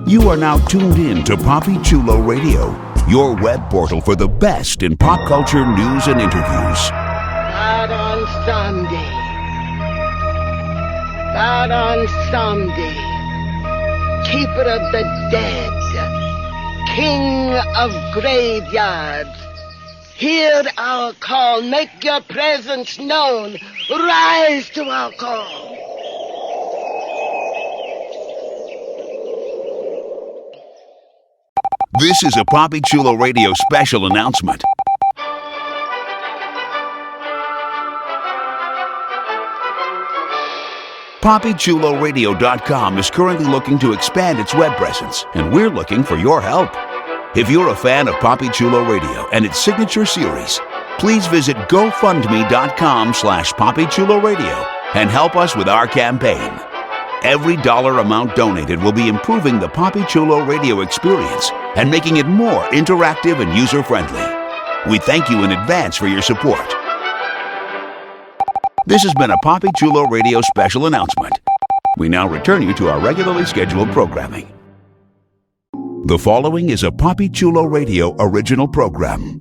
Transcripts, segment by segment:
You are now tuned in to Papi Chulo Radio, your web portal for the best in pop culture news and interviews. God on Sunday. God on Sunday. Keeper of the dead. King of graveyards. Hear our call. Make your presence known. Rise to our call. This is a Papi Chulo Radio special announcement. PapiChuloRadio.com is currently looking to expand its web presence, and we're looking for your help. If you're a fan of Papi Chulo Radio and its signature series, please visit GoFundMe.com/PapiChuloRadio and help us with our campaign. Every dollar amount donated will be improving the Papi Chulo Radio experience and making it more interactive and user-friendly. We thank you in advance for your support. This has been a Papi Chulo Radio special announcement. We now return you to our regularly scheduled programming. The following is a Papi Chulo Radio original program.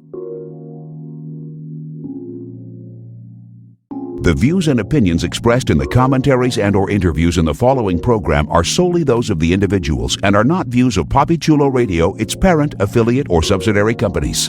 The views and opinions expressed in the commentaries and/or interviews in the following program are solely those of the individuals and are not views of Papi Chulo Radio, its parent, affiliate, or subsidiary companies.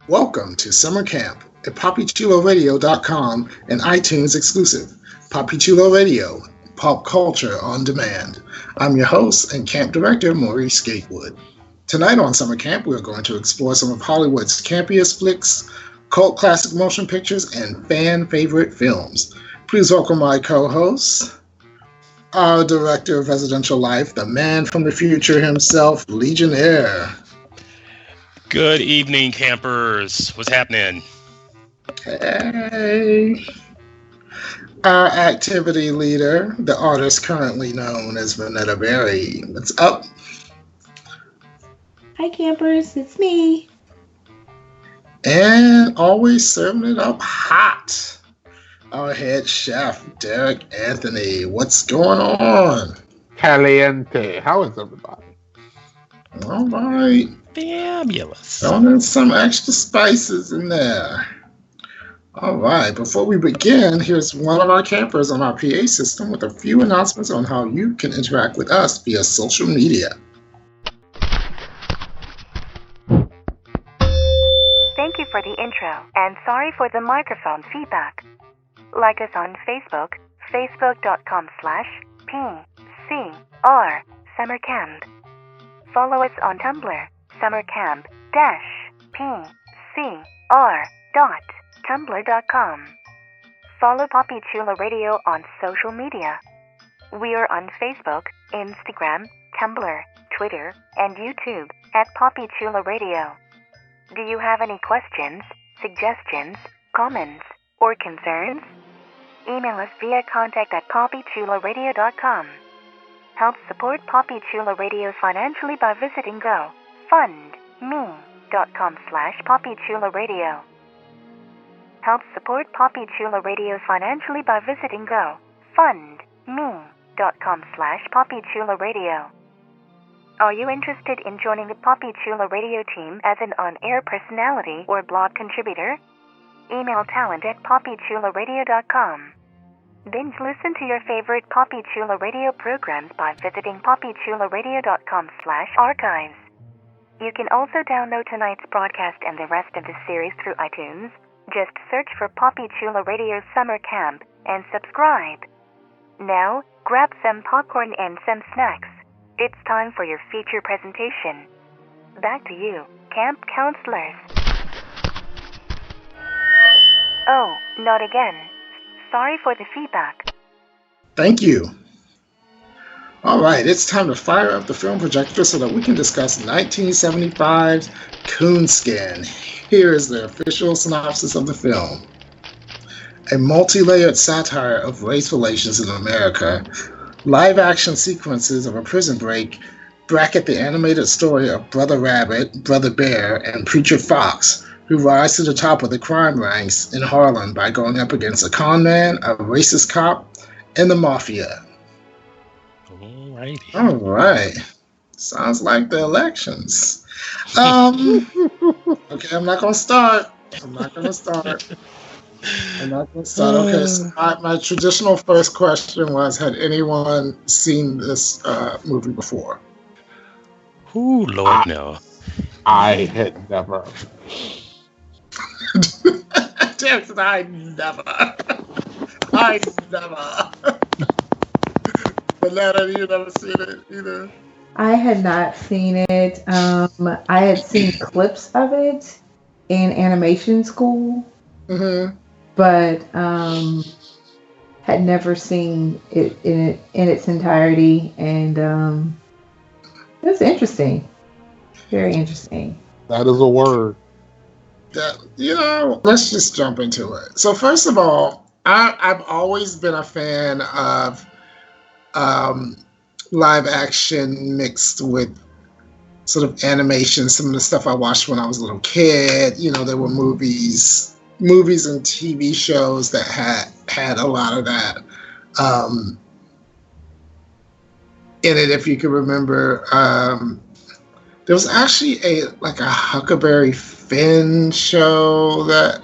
Welcome to Summer Camp, a PapiChuloRadio.com and iTunes exclusive. Papi Chulo Radio, pop culture on demand. I'm your host and camp director, Maurice Gatewood. Tonight on Summer Camp, we're going to explore some of Hollywood's campiest flicks, cult classic motion pictures, and fan favorite films. Please welcome my co-host, our director of residential life, the man from the future himself, Legionnaire. Good evening, campers. What's happening? Hey. Our activity leader, the artist currently known as Vanetta Berry. What's up? Hi, campers. It's me. And always serving it up hot, our head chef, Derek Anthony. What's going on? Caliente. How is everybody? All right. Fabulous. Throwing in some extra spices in there. All right. Before we begin, here's one of our campers on our PA system with a few announcements on how you can interact with us via social media. Thank you for the intro, and sorry for the microphone feedback. Like us on Facebook, facebook.com/PCR Summercamp. Follow us on Tumblr, summercamp-pcr.tumblr.com. Follow Papi Chulo Radio on social media. We are on Facebook, Instagram, Tumblr, Twitter, and YouTube at Papi Chulo Radio. Do you have any questions, suggestions, comments, or concerns? Email us via contact@papichuloradio.com. Help support Papi Chulo Radio financially by visiting GoFundMe.com/PapiChuloRadio. Help support Papi Chulo Radio financially by visiting GoFundMe.com/PapiChuloRadio. Are you interested in joining the Papi Chulo Radio team as an on-air personality or blog contributor? Email talent@papichuloradio.com. Binge listen to your favorite Papi Chulo Radio programs by visiting papichuloradio.com/archives. You can also download tonight's broadcast and the rest of the series through iTunes. Just search for Papi Chulo Radio Summer Camp and subscribe. Now, grab some popcorn and some snacks. It's time for your feature presentation. Back to you, camp counselors. Oh, not again. Sorry for the feedback. Thank you. All right, it's time to fire up the film projector so that we can discuss 1975's Coonskin. Here is the official synopsis of the film. A multi-layered satire of race relations in America, live-action sequences of a prison break bracket the animated story of Brother Rabbit, Brother Bear, and Preacher Fox, who rise to the top of the crime ranks in Harlem by going up against a con man, a racist cop, and the mafia. All right. Sounds like the elections. Okay, I'm not going to start. Okay, so my traditional first question was, had anyone seen this movie before? Ooh, Lord, no. I had never. Jackson, I never. Banana, you never seen it either? I had not seen it. I had seen clips of it in animation school, but had never seen it in its entirety, and it was interesting, very interesting. That is a word. Let's just jump into it. So first of all, I've always been a fan of live action mixed with sort of animation. Some of the stuff I watched when I was a little kid, there were movies and TV shows that had a lot of that in it. If you can remember, there was actually a Huckleberry Finn show that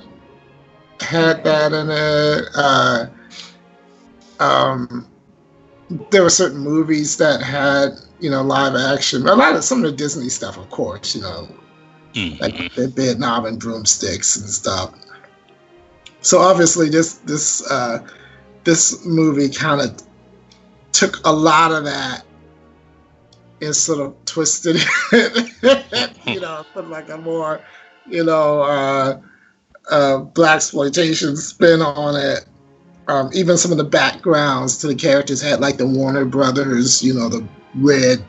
had that in it. There were certain movies that had, live action. Some of the Disney stuff, of course, like the Vietnam and broomsticks and stuff. So obviously, this movie kind of took a lot of that and sort of twisted it, put like a more, blaxploitation spin on it. Even some of the backgrounds to the characters had like the Warner Brothers, the red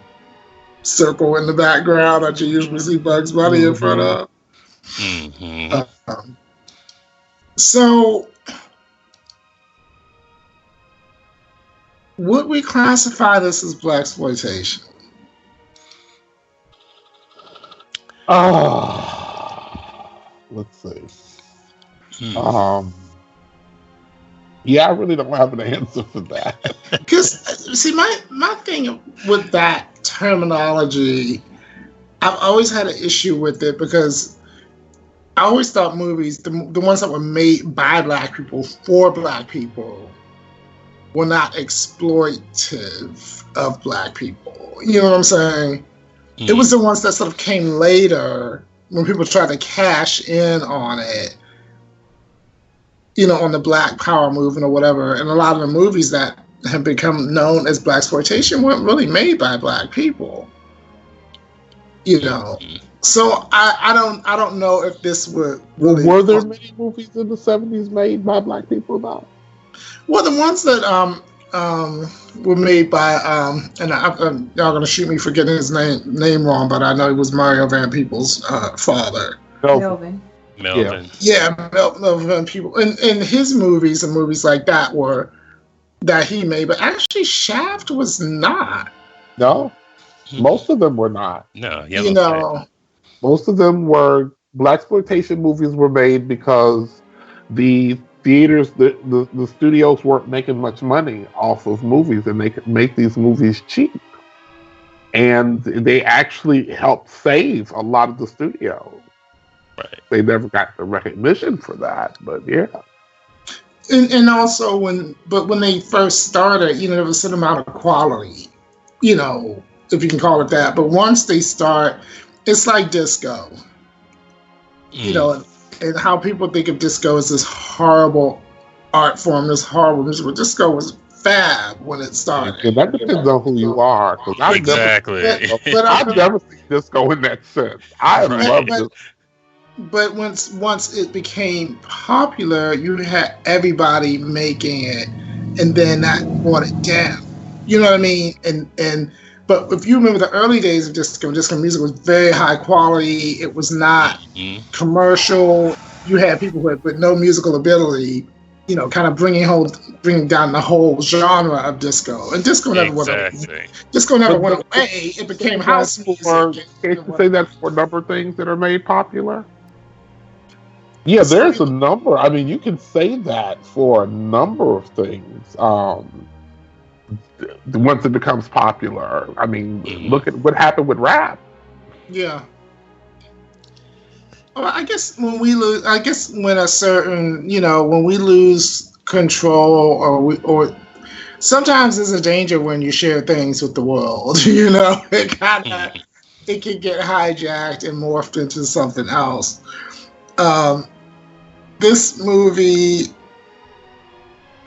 circle in the background that you usually see Bugs Bunny in front of. So, would we classify this as blaxploitation? Let's see. Yeah, I really don't have an answer for that. Because, see, my thing with that terminology, I've always had an issue with it because I always thought movies, the ones that were made by Black people for Black people, were not exploitive of Black people. You know what I'm saying? It was the ones that sort of came later when people tried to cash in on it, on the Black Power movement or whatever. And a lot of the movies that have become known as blaxploitation weren't really made by Black people. So I don't know if this would really. Were there many movies in the 70s made by Black people about? Well, the ones that were made by and y'all gonna shoot me for getting his name wrong, but I know it was Mario Van Peebles' father. Melvin. Yeah, Melvin People. And his movies and movies like that were that he made, but actually Shaft was not. No, most of them were not. No, most of them were blaxploitation movies were made because the theaters, the studios weren't making much money off of movies, and they could make these movies cheap. And they actually helped save a lot of the studios. Right. They never got the recognition for that, but yeah. And also when they first started, there was a certain amount of quality, if you can call it that. But once they start, it's like disco, and how people think of disco as this horrible art form, this horrible music. Disco was fab when it started. And that depends on who you are. I've never seen disco in that sense. I love this. But once it became popular, you had everybody making it, and then that brought it down. You know what I mean? But if you remember the early days of disco music was very high quality. It was not commercial. You had people with no musical ability, kind of bringing down the whole genre of disco. And disco never went away. Disco never went away. It became house music. Can't you say that's for a number of things that are made popular? Yeah, there's a number. I mean, you can say that for a number of things. Once it becomes popular, I mean, look at what happened with rap. Yeah. Well, I guess when we lose control, or sometimes there's a danger when you share things with the world. It can get hijacked and morphed into something else. This movie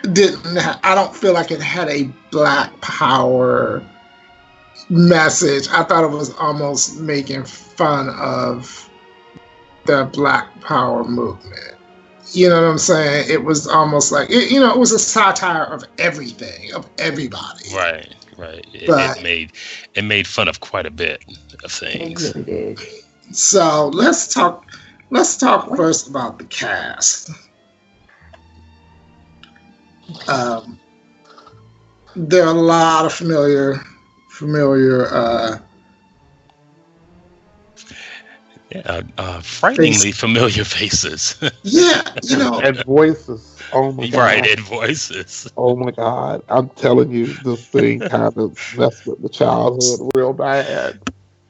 I don't feel like it had a Black Power message. I thought it was almost making fun of the Black Power movement. You know what I'm saying? It was almost like, it was a satire of everything, of everybody. Right. It made fun of quite a bit of things. It really did. So let's talk first about the cast. There are a lot of familiar frighteningly familiar faces. Yeah, and voices. Oh my God. Right, and voices. Oh my God. I'm telling you, this thing kind of messed with the childhood real bad.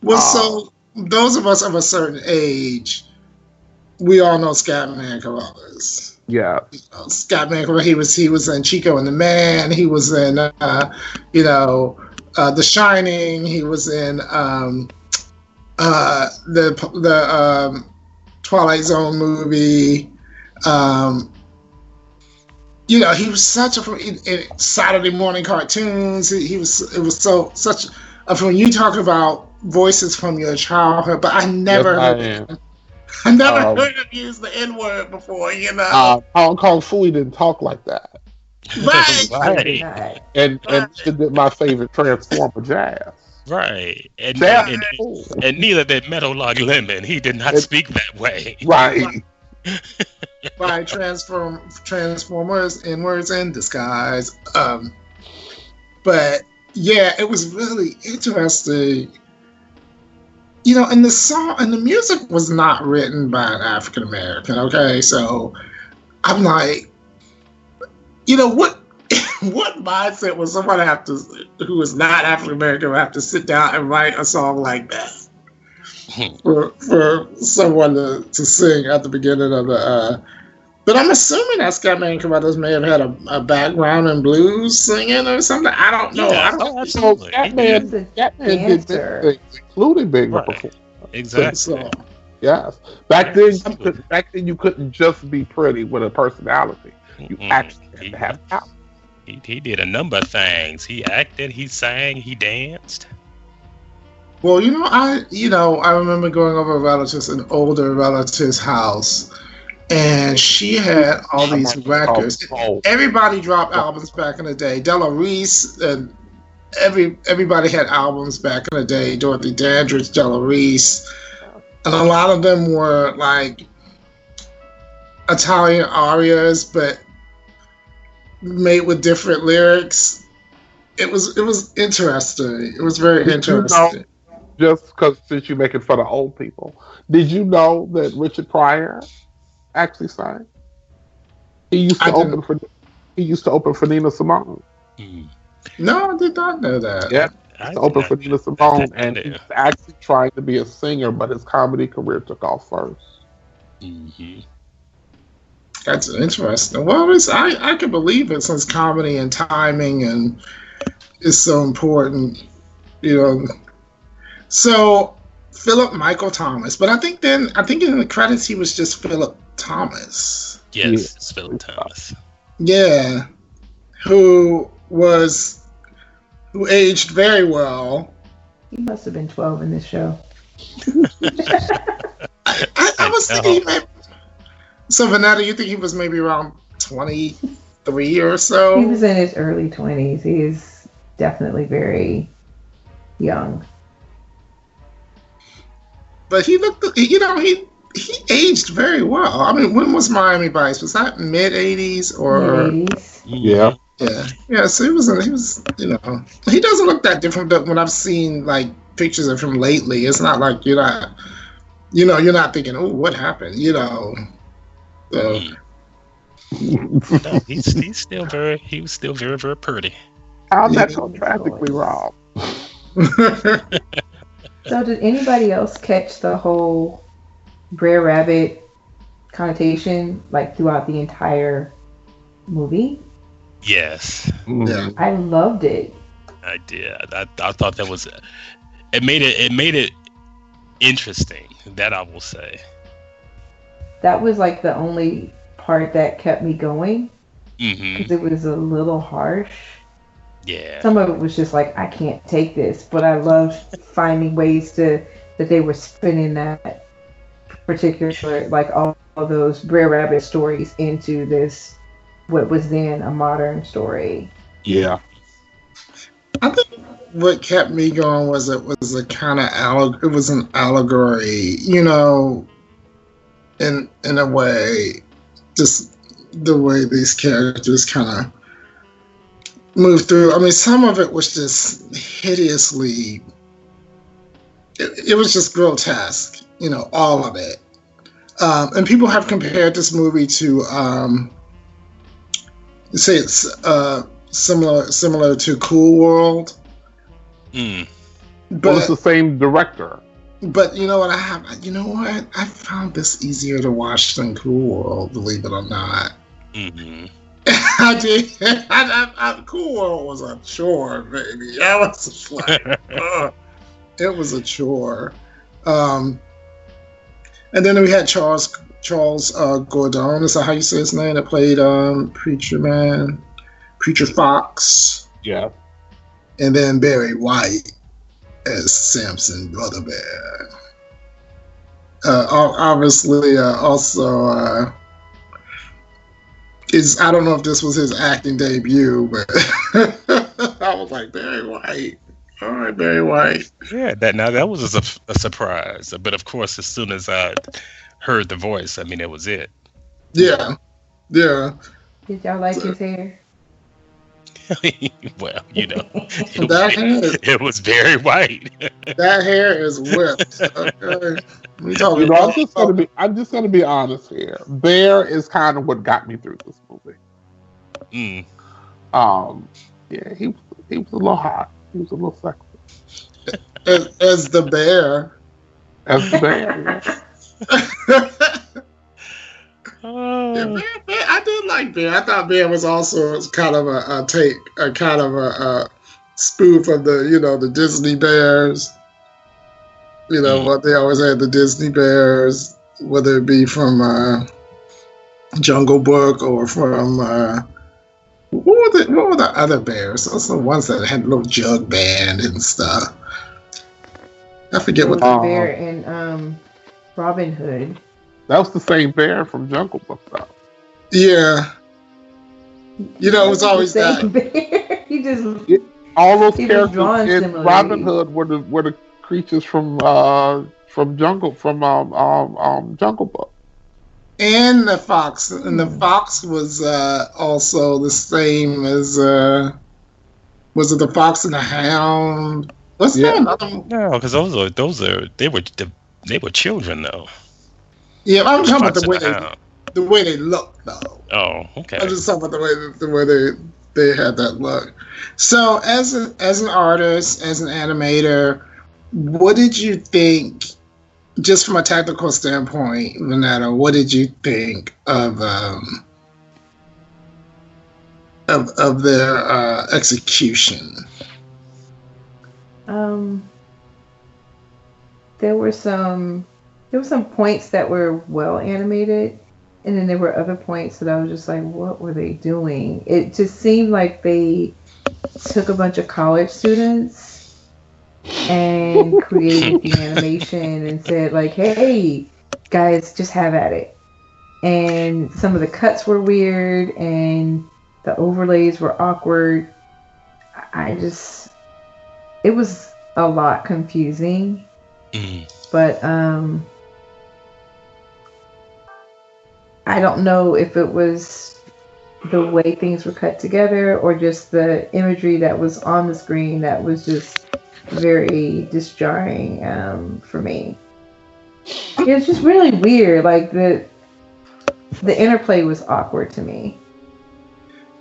Well, so those of us of a certain age, we all know Scatman Carruthers. Yeah, Scatman Carruthers. He was in Chico and the Man. He was in The Shining. He was in the Twilight Zone movie. He was such a in Saturday morning cartoons. It was such a when you talk about voices from your childhood, but I never heard him use the N-word before, Hong Kong Fooey didn't talk like that. Right. And she did my favorite Transformer, Jazz. Right. And neither did Meadow Log Lemon. He did not speak that way. Right. By Transformers, N-words in disguise. But yeah, it was really interesting. And the song and the music was not written by an African American. Okay, so I'm like, what mindset would someone who is not African American have to sit down and write a song like that for someone to sing at the beginning of the? But I'm assuming that Scatman Carruthers may have had a background in blues singing or something. I don't know. Yeah, absolutely. Scatman did big things, including being a performer. Exactly. So, yes. Back then you couldn't just be pretty with a personality. You actually had to have talent. He did a number of things. He acted, he sang, he danced. Well, I remember going over an older relative's house. And she had all these records. Everybody dropped albums back in the day. Della Reese and everybody had albums back in the day. Dorothy Dandridge, Della Reese, and a lot of them were like Italian arias, but made with different lyrics. It was interesting. It was very interesting. Just because since you're making fun of old people, did you know that Richard Pryor actually sang? He used to open for Nina Simone. No, I did not know that. Yeah, he used to open for Nina Simone, and he was actually trying to be a singer, but his comedy career took off first. Mm-hmm. That's interesting. Well, I can believe it since comedy and timing and is so important, So Philip Michael Thomas, but I think in the credits he was just Philip Thomas. Yes, it's Philip Thomas. Yeah, who aged very well. He must have been 12 in this show. I was thinking, so Vanetta, you think he was maybe around 20? 3 or so. He was in his early 20s. He is definitely very young. But he looked, he aged very well. I mean, when was Miami Vice? Was that mid 80s or? Mid 80s. Yeah. Yeah. So he was, he doesn't look that different. But when I've seen like pictures of him lately, it's not like you're not thinking, oh, what happened? So. No, he was still very, very pretty. How's that so tragically wrong? So did anybody else catch the whole Brer Rabbit connotation like throughout the entire movie? Yes. Yeah. I loved it. I did. I thought that was it made it interesting, that I will say. That was like the only part that kept me going Mm-hmm. because it was a little harsh. Yeah. Some of it was just like, I can't take this, but I loved finding ways that they were spinning that particular, like all those Brer Rabbit stories into this, what was then a modern story. Yeah. I think what kept me going was it was a kind of it was an allegory, in a way, just the way these characters kind of move through. I mean, some of it was just hideously. It was just grotesque, all of it. And people have compared this movie to, say it's similar to Cool World. Mm. But it's the same director. But you know what? I found this easier to watch than Cool World, believe it or not. Mm-hmm. I did. Cool World was a chore, baby. I was like, it was a chore. And then we had Charles Gordon. Is that how you say his name? That played Preacher Fox. Yeah. And then Barry White as Samson Brother Bear. Obviously, also. I don't know if this was his acting debut, but I was like, Barry White. All right, Barry White. Yeah, that was a surprise. But of course, as soon as I heard the voice, I mean, it was it. Yeah. Did y'all like his hair? Well, it was very white. That hair is whipped. Okay. I'm just gonna be honest here. Bear is kind of what got me through this movie. Mm. Yeah, he was a little hot. He was a little sexy. As the bear. As the bear. Yeah, I did like Bear. I thought Bear was also kind of a spoof of the Disney Bears. What they always had, the Disney Bears, whether it be from Jungle Book or from what were the other bears? Those are the ones that had a little jug band and stuff. I forget what the bear in Robin Hood. That was the same bear from Jungle Book, though. Yeah. It was always that. Bear. He just all those characters in similarly. Robin Hood were the creatures from Jungle Book. And the fox, was also the same as was it the Fox and the Hound? What's that? No, because they were children though. Yeah, I'm talking about the way they look though. Oh, okay. I'm just talking about the way they had that look. So as an artist, as an animator, what did you think, just from a technical standpoint, Vanetta, what did you think of their execution? There were some points that were well animated, and then there were other points that I was just like, what were they doing? It just seemed like they took a bunch of college students and created the animation and said like, hey guys, just have at it. And some of the cuts were weird, and The overlays were awkward. It was a lot confusing. But I don't know if it was the way things were cut together or just the imagery that was on the screen that was just very disjarring for me. It's just really weird. Like the interplay was awkward to me.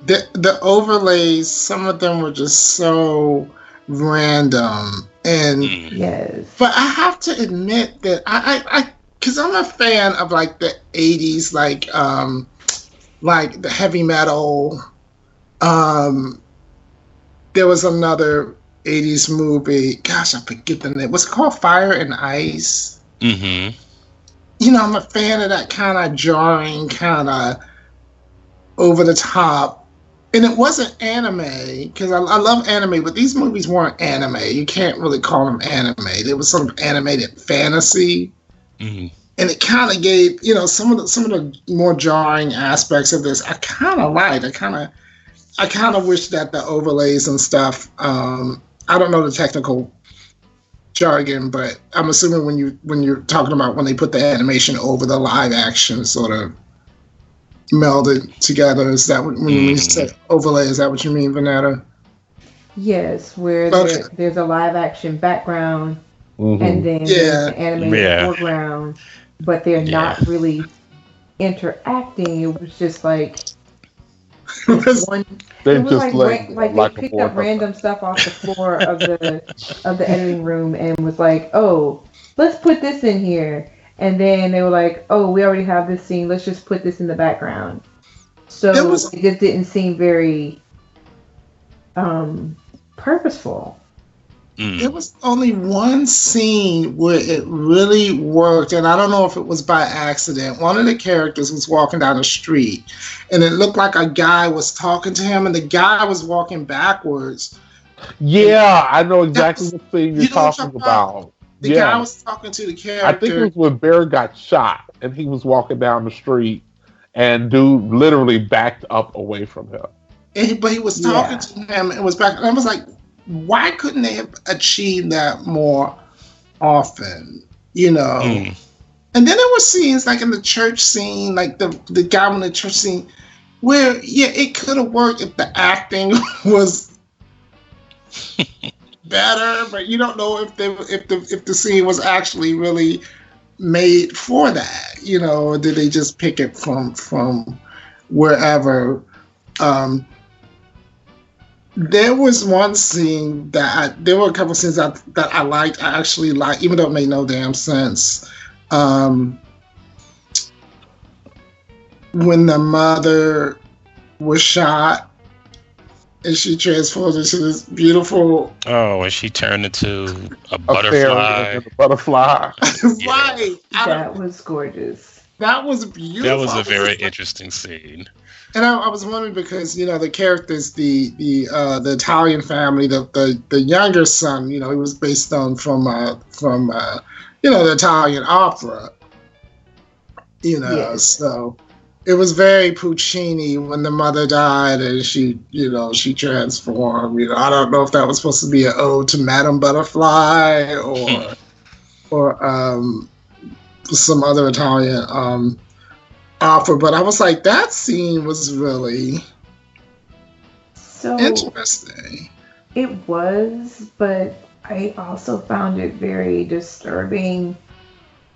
The overlays, some of them were just so random, and yes. But I have to admit that I because I'm a fan of like the '80s, like the heavy metal. There was another '80s movie. Gosh, I forget the name. What's it called? Fire and Ice. Mm-hmm. You know, I'm a fan of that kind of jarring, kind of over the top. And it wasn't anime, because I love anime, but these movies weren't anime. You can't really call them anime. They were sort of animated fantasy. Mm-hmm. And it kind of gave, you know, some of the more jarring aspects of this I kind of liked. I kind of wish that the overlays and stuff, I don't know the technical jargon, but I'm assuming when you're talking about when they put the animation over the live action sort of melded together, is that when you say overlay, is that what you mean, Vanetta? Yes, where there's a live action background and then there's an animated foreground, but they're not really interacting. It was just like they picked up random stuff off the floor of the editing room and was like, oh, let's put this in here. And then they were like, oh, we already have this scene. Let's just put this in the background. So it just didn't seem very purposeful. There was only one scene where it really worked, and I don't know if it was by accident. One of the characters was walking down the street, and it looked like a guy was talking to him, and the guy was walking backwards. Yeah, I know exactly what scene you're talking about. The guy was talking to the character. I think it was when Bear got shot and he was walking down the street and dude literally backed up away from him. But he was talking to him and was back. And I was like, why couldn't they have achieved that more often? You know? And then there were scenes like in the church scene, like the guy in the church scene, where, it could have worked if the acting was better, but you don't know if the scene was actually really made for that, you know, or did they just pick it from wherever? There was one scene there were a couple scenes that I liked. I actually liked, even though it made no damn sense. When the mother was shot, and she transformed into this beautiful. Oh, and she turned into a butterfly. Right. That was gorgeous. That was beautiful. That was a very interesting scene. And I was wondering because, you know, the characters, the Italian family, the younger son, you know, he was based on from the Italian opera. You know, so. It was very Puccini when the mother died and she transformed. You know, I don't know if that was supposed to be an ode to Madame Butterfly or some other Italian opera, but I was like, that scene was really so interesting. It was, but I also found it very disturbing,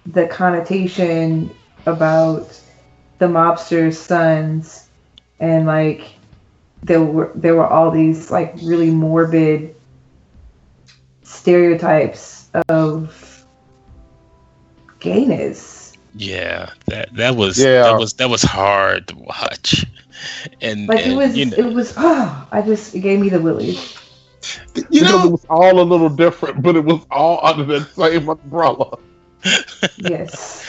the connotation about the mobster's sons, and like there were all these like really morbid stereotypes of gayness. Yeah, that was hard to watch, and like it gave me the willies. You know, it was all a little different, but it was all under the same umbrella. Yes.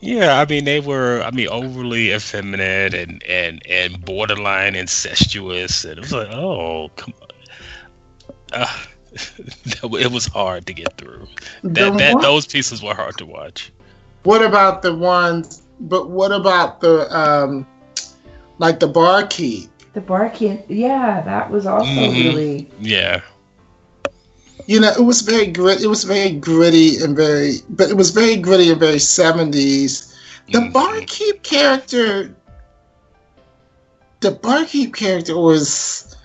Yeah, I mean they were overly effeminate and borderline incestuous, and it was like, oh come on, it was hard to get through. Those pieces were hard to watch. What about the ones? But what about the like the barkeep The barking, yeah, that was also really. Yeah. You know, it was very gritty. It was very gritty and but it was very gritty and very 70s. The barkeep character was,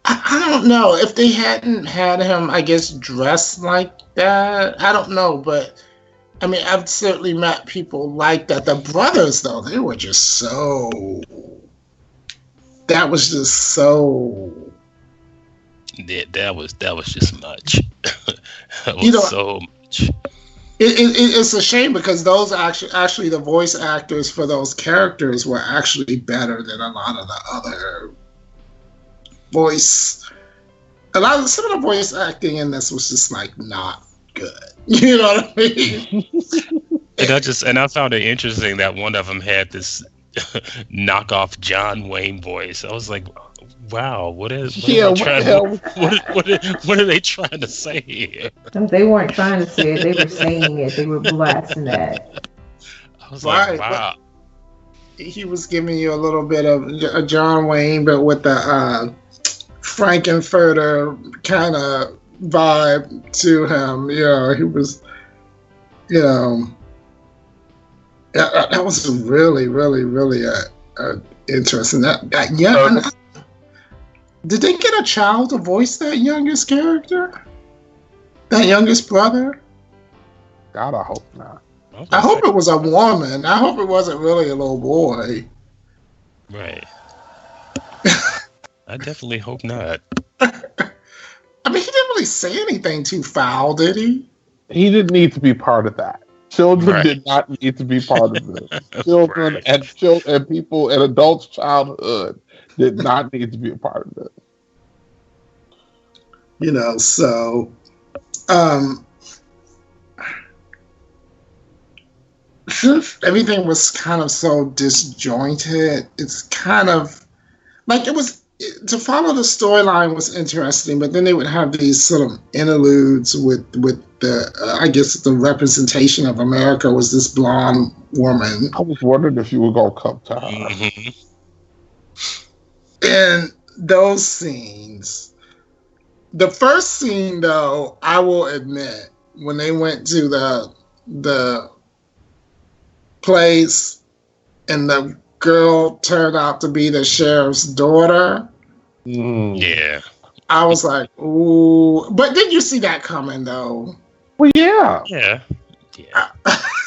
I don't know if they hadn't had him, I guess, dressed like that. I don't know, but I mean, I've certainly met people like that. The brothers, though, they were just so. That was just so. That was just much. That was so much. It's a shame because those actually the voice actors for those characters were actually better than a lot of the other voice. Some of the voice acting in this was just like not good. You know what I mean? And I found it interesting that one of them had this knockoff John Wayne voice. I was like, wow, what are they trying to say here? They weren't trying to say it, they were saying it. They were blasting that. I was like, wow. He was giving you a little bit of a John Wayne, but with the Frankenfurter kind of vibe to him. You know, he was, you know, that was really, really, really interesting. That young. Did they get a child to voice that youngest character? That youngest brother? God, I hope not. I hope it was a woman. I hope it wasn't really a little boy. Right. I definitely hope not. I mean, he didn't really say anything too foul, did he? He didn't need to be part of that. Children did not need to be part of this. Children and people and adults' childhood did not need to be a part of this. You know, so since everything was kind of so disjointed, it's kind of like it was to follow the storyline was interesting, but then they would have these sort of interludes with the I guess the representation of America was this blonde woman. I was wondering if you were gonna come to her. Mm-hmm. And those scenes, the first scene though, I will admit, when they went to the place and the girl turned out to be the sheriff's daughter. Yeah. I was like, ooh. But did you see that coming though? Well, yeah. Yeah.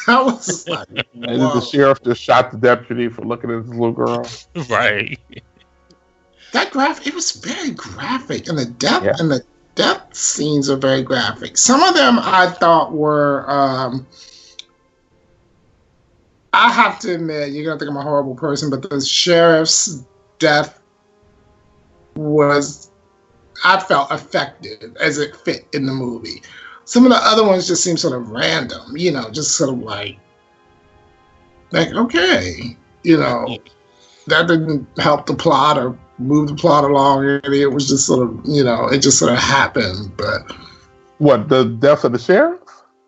I was like, and then the sheriff just shot the deputy for looking at this little girl. Right. That it was very graphic, and the death scenes are very graphic. Some of them I thought were I have to admit, you're gonna think I'm a horrible person, but the sheriff's death I felt effective as it fit in the movie. Some of the other ones just seem sort of random, you know, just sort of like okay, you know, that didn't help the plot or move the plot along. It was just sort of, you know, it just sort of happened. But what, the death of the sheriff?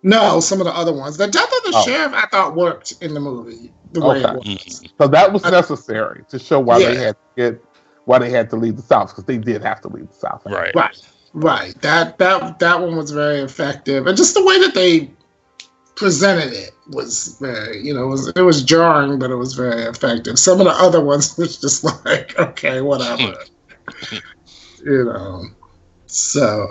No, some of the other ones. The death of the sheriff, I thought worked in the movie the way it was. So that was necessary to show why they had to leave the South, because they did have to leave the South. Right. That one was very effective, and just the way that they presented it was very, you know, it was jarring, but it was very effective. Some of the other ones was just like, okay, whatever, you know. So,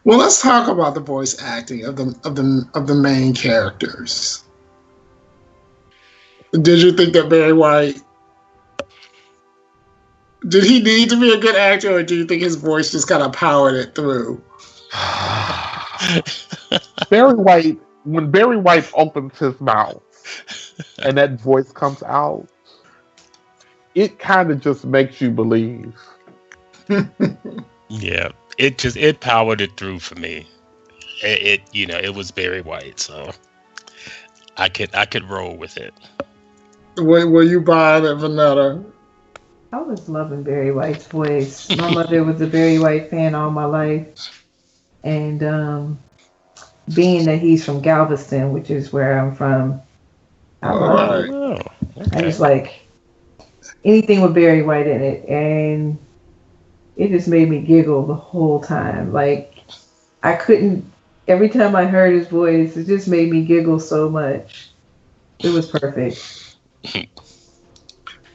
well, let's talk about the voice acting of the main characters. Did you think that Barry White? Did he need to be a good actor, or do you think his voice just kind of powered it through? Barry White, when Barry White opens his mouth and that voice comes out, it kind of just makes you believe. Yeah, it powered it through for me. It was Barry White, so I could roll with it. Were you buying it, Vanetta? I was loving Barry White's voice. My mother was a Barry White fan all my life. And being that he's from Galveston, which is where I'm from, I just like anything with Barry White in it, and it just made me giggle the whole time. Like I couldn't. Every time I heard his voice, it just made me giggle so much. It was perfect.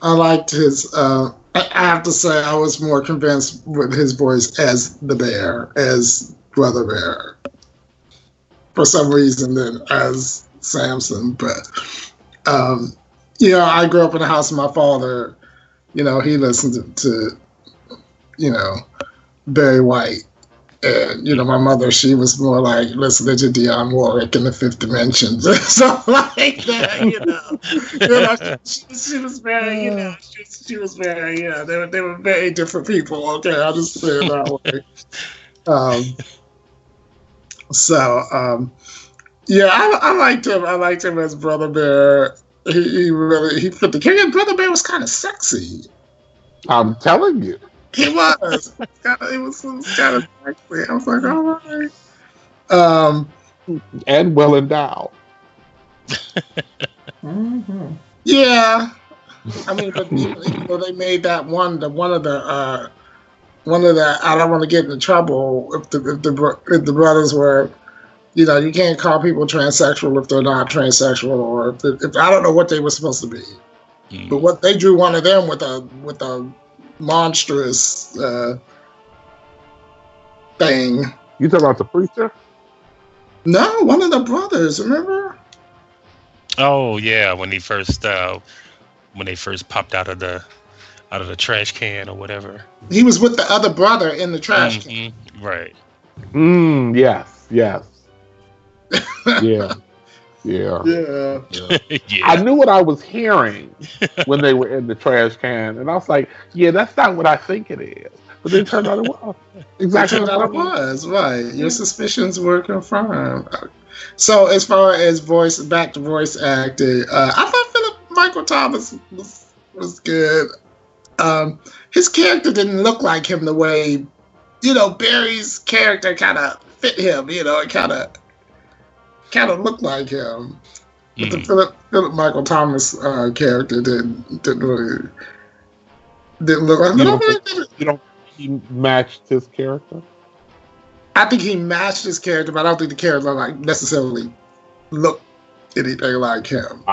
I liked his. I have to say, I was more convinced with his voice as the bear, as Brother Bear, for some reason than as Samson. But I grew up in the house with my father. He listened to Barry White. And, my mother, she was more like listening to Dionne Warwick in the Fifth Dimension, something like that, she was very, she was very, they were very different people, okay, I'll just say it that way. I liked him as Brother Bear. He fit the character. Brother Bear was kind of sexy. I'm telling you. He was. It was kind of sexy. I was like, all right. And well endowed. Mm-hmm. Yeah. I mean, but even though they made that one of the I don't want to get into trouble if the brothers were, you can't call people transsexual if they're not transsexual, or if I don't know what they were supposed to be. But what they drew one of them with a monstrous thing. You talking about the preacher? No, one of the brothers. Remember? Oh yeah, when they first popped out of the trash can or whatever. He was with the other brother in the trash can. Right. Yes. Yeah. Yeah. Yeah. I knew what I was hearing when they were in the trash can, and I was like, "Yeah, that's not what I think it is." But then it turned out it was exactly what it was. Right. Your suspicions were confirmed. So, as far as voice acting, I thought Philip Michael Thomas was good. His character didn't look like him the way, Barry's character kind of fit him. It kind of looked like him. But the Philip Michael Thomas character didn't look like him. You don't think he matched his character? I think he matched his character, but I don't think the character necessarily looked anything like him.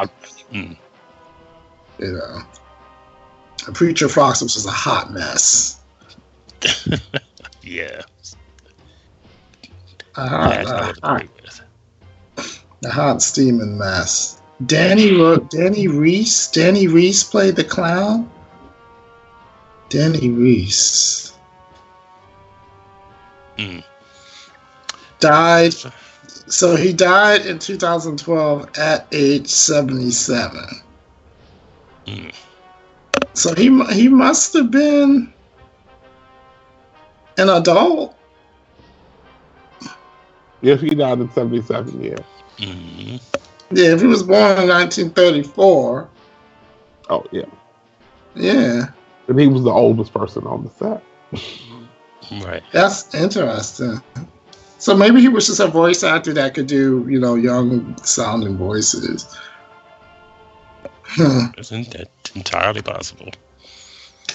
Preacher Fox was just a hot mess. Yeah. A hot steaming mess. Danny Reese played the clown. Danny Reese died. So he died in 2012 at age 77. So he must have been an adult. Yes, he died in 77. Yeah. Yeah, if he was born in 1934. Oh yeah. Yeah. And he was the oldest person on the set. Right. That's interesting. So maybe he was just a voice actor that could do, young sounding voices. Isn't that entirely possible?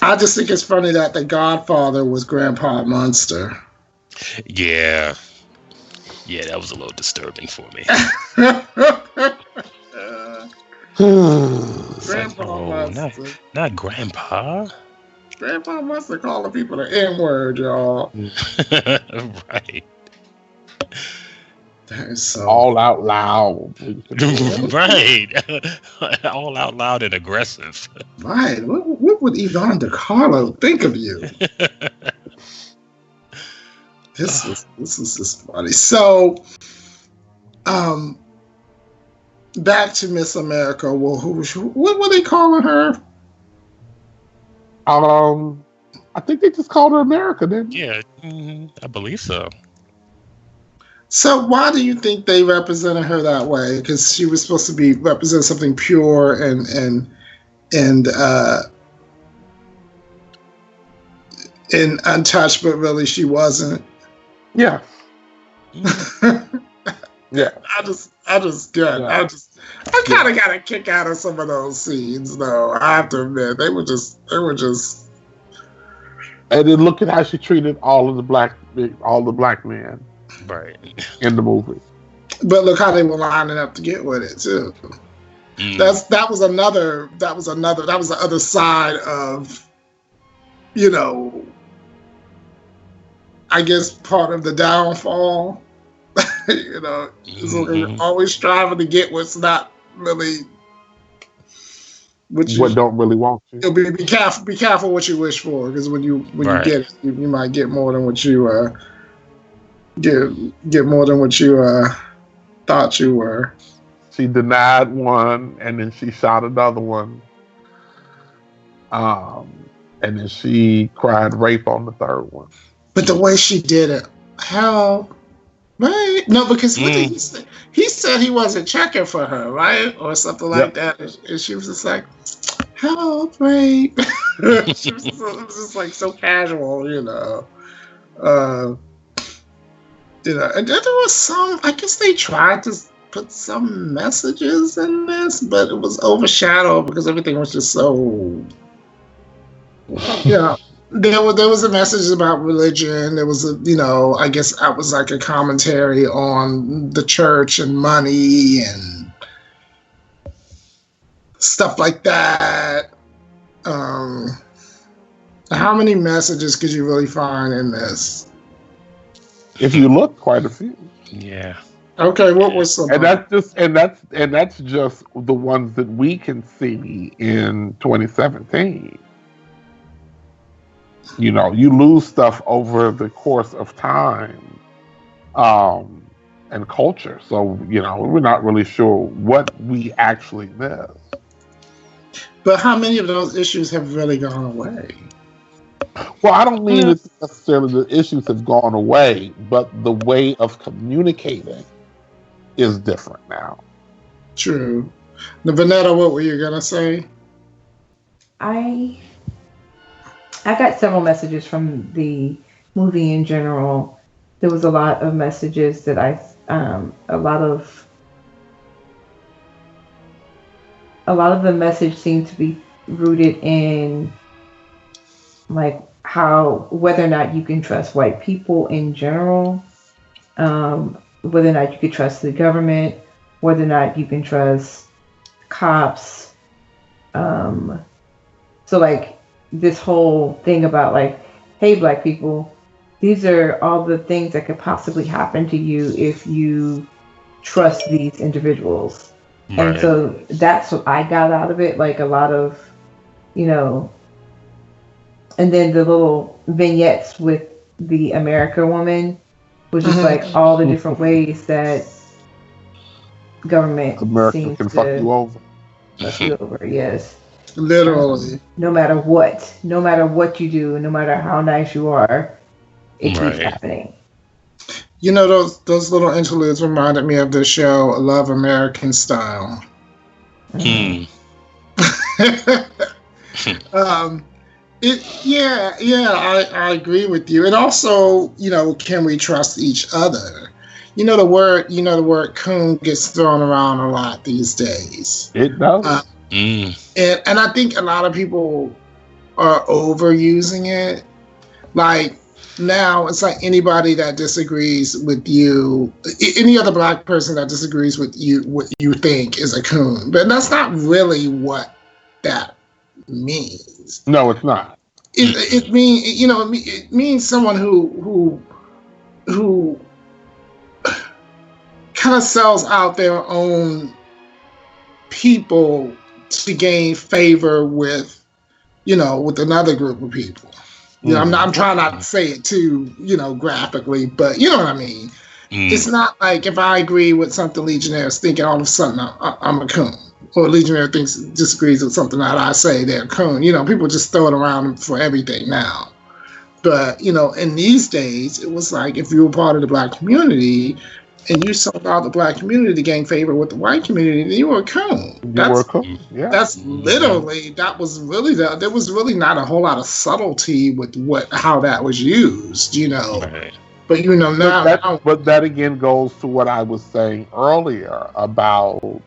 I just think it's funny that the Godfather was Grandpa Munster. Yeah. Yeah, that was a little disturbing for me. Grandpa Munster. Not Grandpa. Grandpa Munster calling people the N-word, y'all. Right. That is so... All out loud. Right. All out loud and aggressive. Right. What would Yvonne DiCarlo think of you? This is just funny. So, back to Miss America. Well, what were they calling her? I think they just called her America, didn't they? Yeah, I believe so. So why do you think they represented her that way? Because she was supposed to represent something pure and untouched, but really she wasn't. Yeah. Yeah. I kind of got a kick out of some of those scenes, though. I have to admit, they were just. And then look at how she treated all the black men, right, in the movie. But look how they were lining up to get with it too. That was the other side of, I guess part of the downfall. Always striving to get what's not really what don't really want you. Be careful what you wish for, because when you get it, you might get more than what you get more than what you thought you were. She denied one, and then she shot another one, and then she cried rape on the third one. But the way she did it, hell, right? No, because what did he say? He said he wasn't checking for her, right, or something like that, and she was just like, "Help, rape." She was just like so casual, and then there was some. I guess they tried to put some messages in this, but it was overshadowed because everything was just so. Yeah, there was a message about religion. There was I guess that was like a commentary on the church and money and stuff like that. How many messages could you really find in this? If you look, quite a few. Yeah. Okay, what was some? And that's just the ones that we can see in 2017. You lose stuff over the course of time, and culture. So we're not really sure what we actually miss. But how many of those issues have really gone away? Well, I don't mean that necessarily the issues have gone away, but the way of communicating is different now. True. Now, Vanetta, what were you gonna say? I got several messages from the movie in general. There was a lot of messages that a lot of the message seemed to be rooted in like whether or not you can trust white people in general, whether or not you could trust the government, whether or not you can trust cops. So like this whole thing about like, hey, black people, these are all the things that could possibly happen to you if you trust these individuals. Right. And so that's what I got out of it. Like a lot of, and then the little vignettes with the America woman was just like all the different ways that government America can fuck you over. Fuck you over, yes. Literally. No matter what you do, no matter how nice you are, it keeps happening. Those little interludes reminded me of the show Love American Style. I agree with you. And also, can we trust each other? The word coon gets thrown around a lot these days. It does. And I think a lot of people are overusing it. Like now, it's like anybody that disagrees with you, any other black person that disagrees with you, what you think is a coon. But that's not really what that means. No, it's not. It means someone who kind of sells out their own people to gain favor with another group of people. I'm trying not to say it too, graphically, but you know what I mean. It's not like if I agree with something Legionnaire is thinking, all of a sudden I'm a coon, or Legionnaire disagrees with something that I say, they're a coon. People just throw it around for everything now. But in these days, it was like if you were part of the black community and you sold out the black community to gain favor with the white community, then you were a coon. Yeah. That's literally, there was really not a whole lot of subtlety with how that was used, Right. But But that again goes to what I was saying earlier about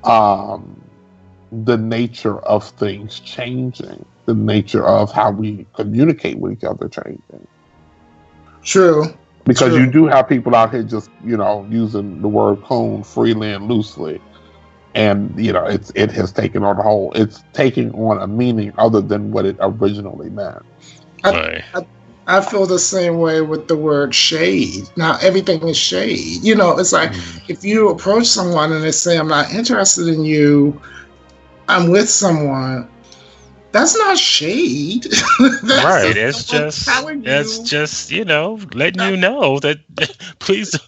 the nature of things changing, the nature of how we communicate with each other changing. True. Because you do have people out here just, using the word coon freely and loosely. And, it has taken on it's taking on a meaning other than what it originally meant. I feel the same way with the word shade. Now, everything is shade. It's like if you approach someone and they say, I'm not interested in you, I'm with someone, that's not shade. Right. It's just letting you know that please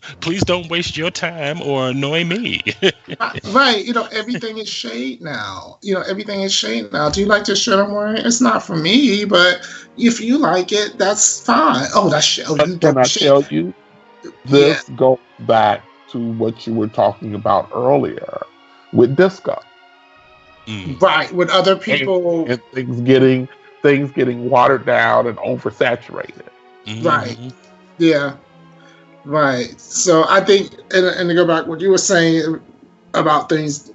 don't waste your time or annoy me. Right. Everything is shade now. Everything is shade now. Do you like the shirt I'm wearing? It's not for me, but if you like it, that's fine. Oh, that's shade. Oh, can I tell you? This goes back to what you were talking about earlier with disco. Right, with other people and things getting watered down and oversaturated. Right. Yeah. Right. So I think, and to go back what you were saying about things,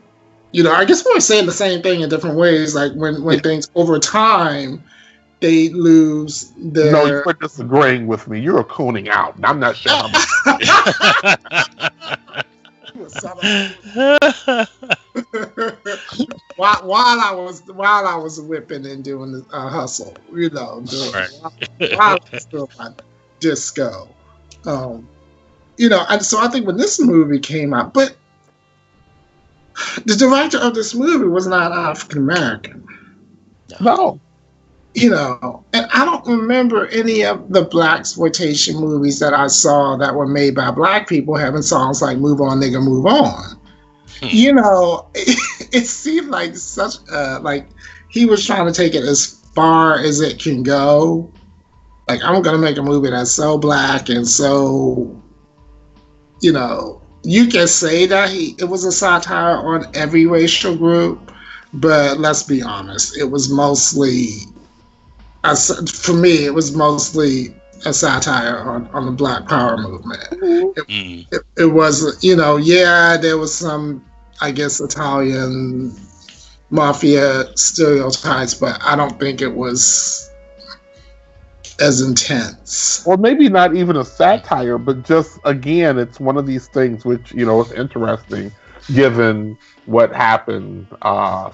I guess we're saying the same thing in different ways. Like when things over time they lose their. No, you were disagreeing with me. You're cooning out. I'm not sure how much. while I was whipping and doing the hustle, while I was still my disco, and so I think when this movie came out, but the director of this movie was not African American. No. And I don't remember any of the blaxploitation movies that I saw that were made by black people having songs like "Move On, Nigga, Move On." It seemed like such like he was trying to take it as far as it can go. Like, I'm gonna make a movie that's so black and so, you can say that it was a satire on every racial group, but let's be honest, it was mostly. For me, it was mostly a satire on the Black Power movement. It was, there was some, I guess, Italian mafia stereotypes, but I don't think it was as intense. Or maybe not even a satire, but just, again, it's one of these things which, is interesting given what happened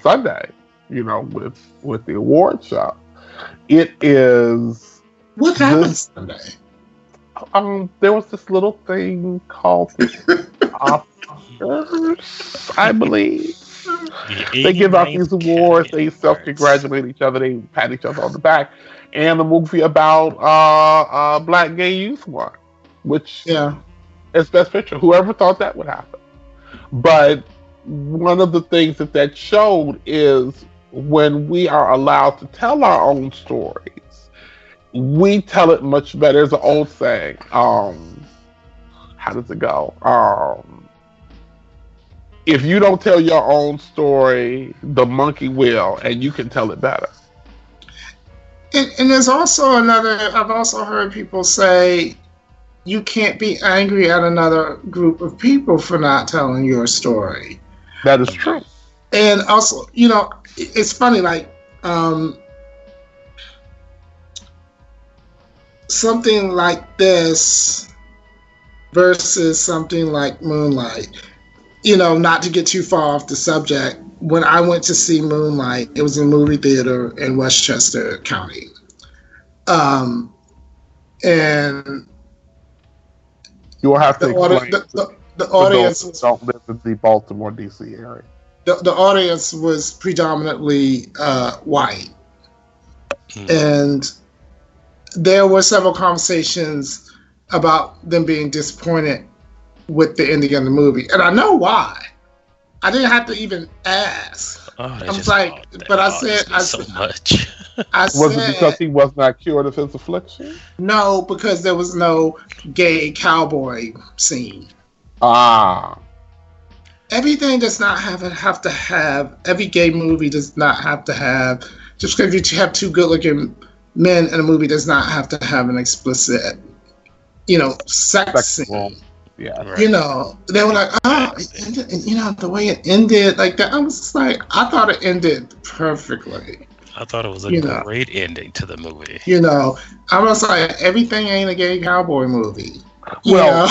Sunday, with the award show. It is. What happened Sunday? There was this little thing called the Oscars, I believe. They give out these awards. They self-congratulate each other. They pat each other on the back. And the movie about black gay youth won, which is Best Picture. Whoever thought that would happen? But one of the things that showed is when we are allowed to tell our own stories, we tell it much better. There's an old saying. How does it go? If you don't tell your own story, the monkey will, and you can tell it better. And there's also I've also heard people say, you can't be angry at another group of people for not telling your story. That is true. And also, it's funny, like, something like this versus something like Moonlight, not to get too far off the subject, when I went to see Moonlight, it was in a movie theater in Westchester County. And you will have to explain the audience don't live in the Baltimore, D.C. area. The audience was predominantly white. And there were several conversations about them being disappointed with the ending of the movie. And I know why. I didn't have to even ask. I was like, but I said, so much. Was it because he was not cured of his affliction? No, because there was no gay cowboy scene. Everything does not have to have. Every gay movie does not have to have. Just because you have two good-looking men in a movie does not have to have an explicit sex scene. Yeah. Right. They were like, the way it ended like that. I was just like, I thought it ended perfectly. I thought it was a great ending to the movie. I was like, everything ain't a gay cowboy movie. Well,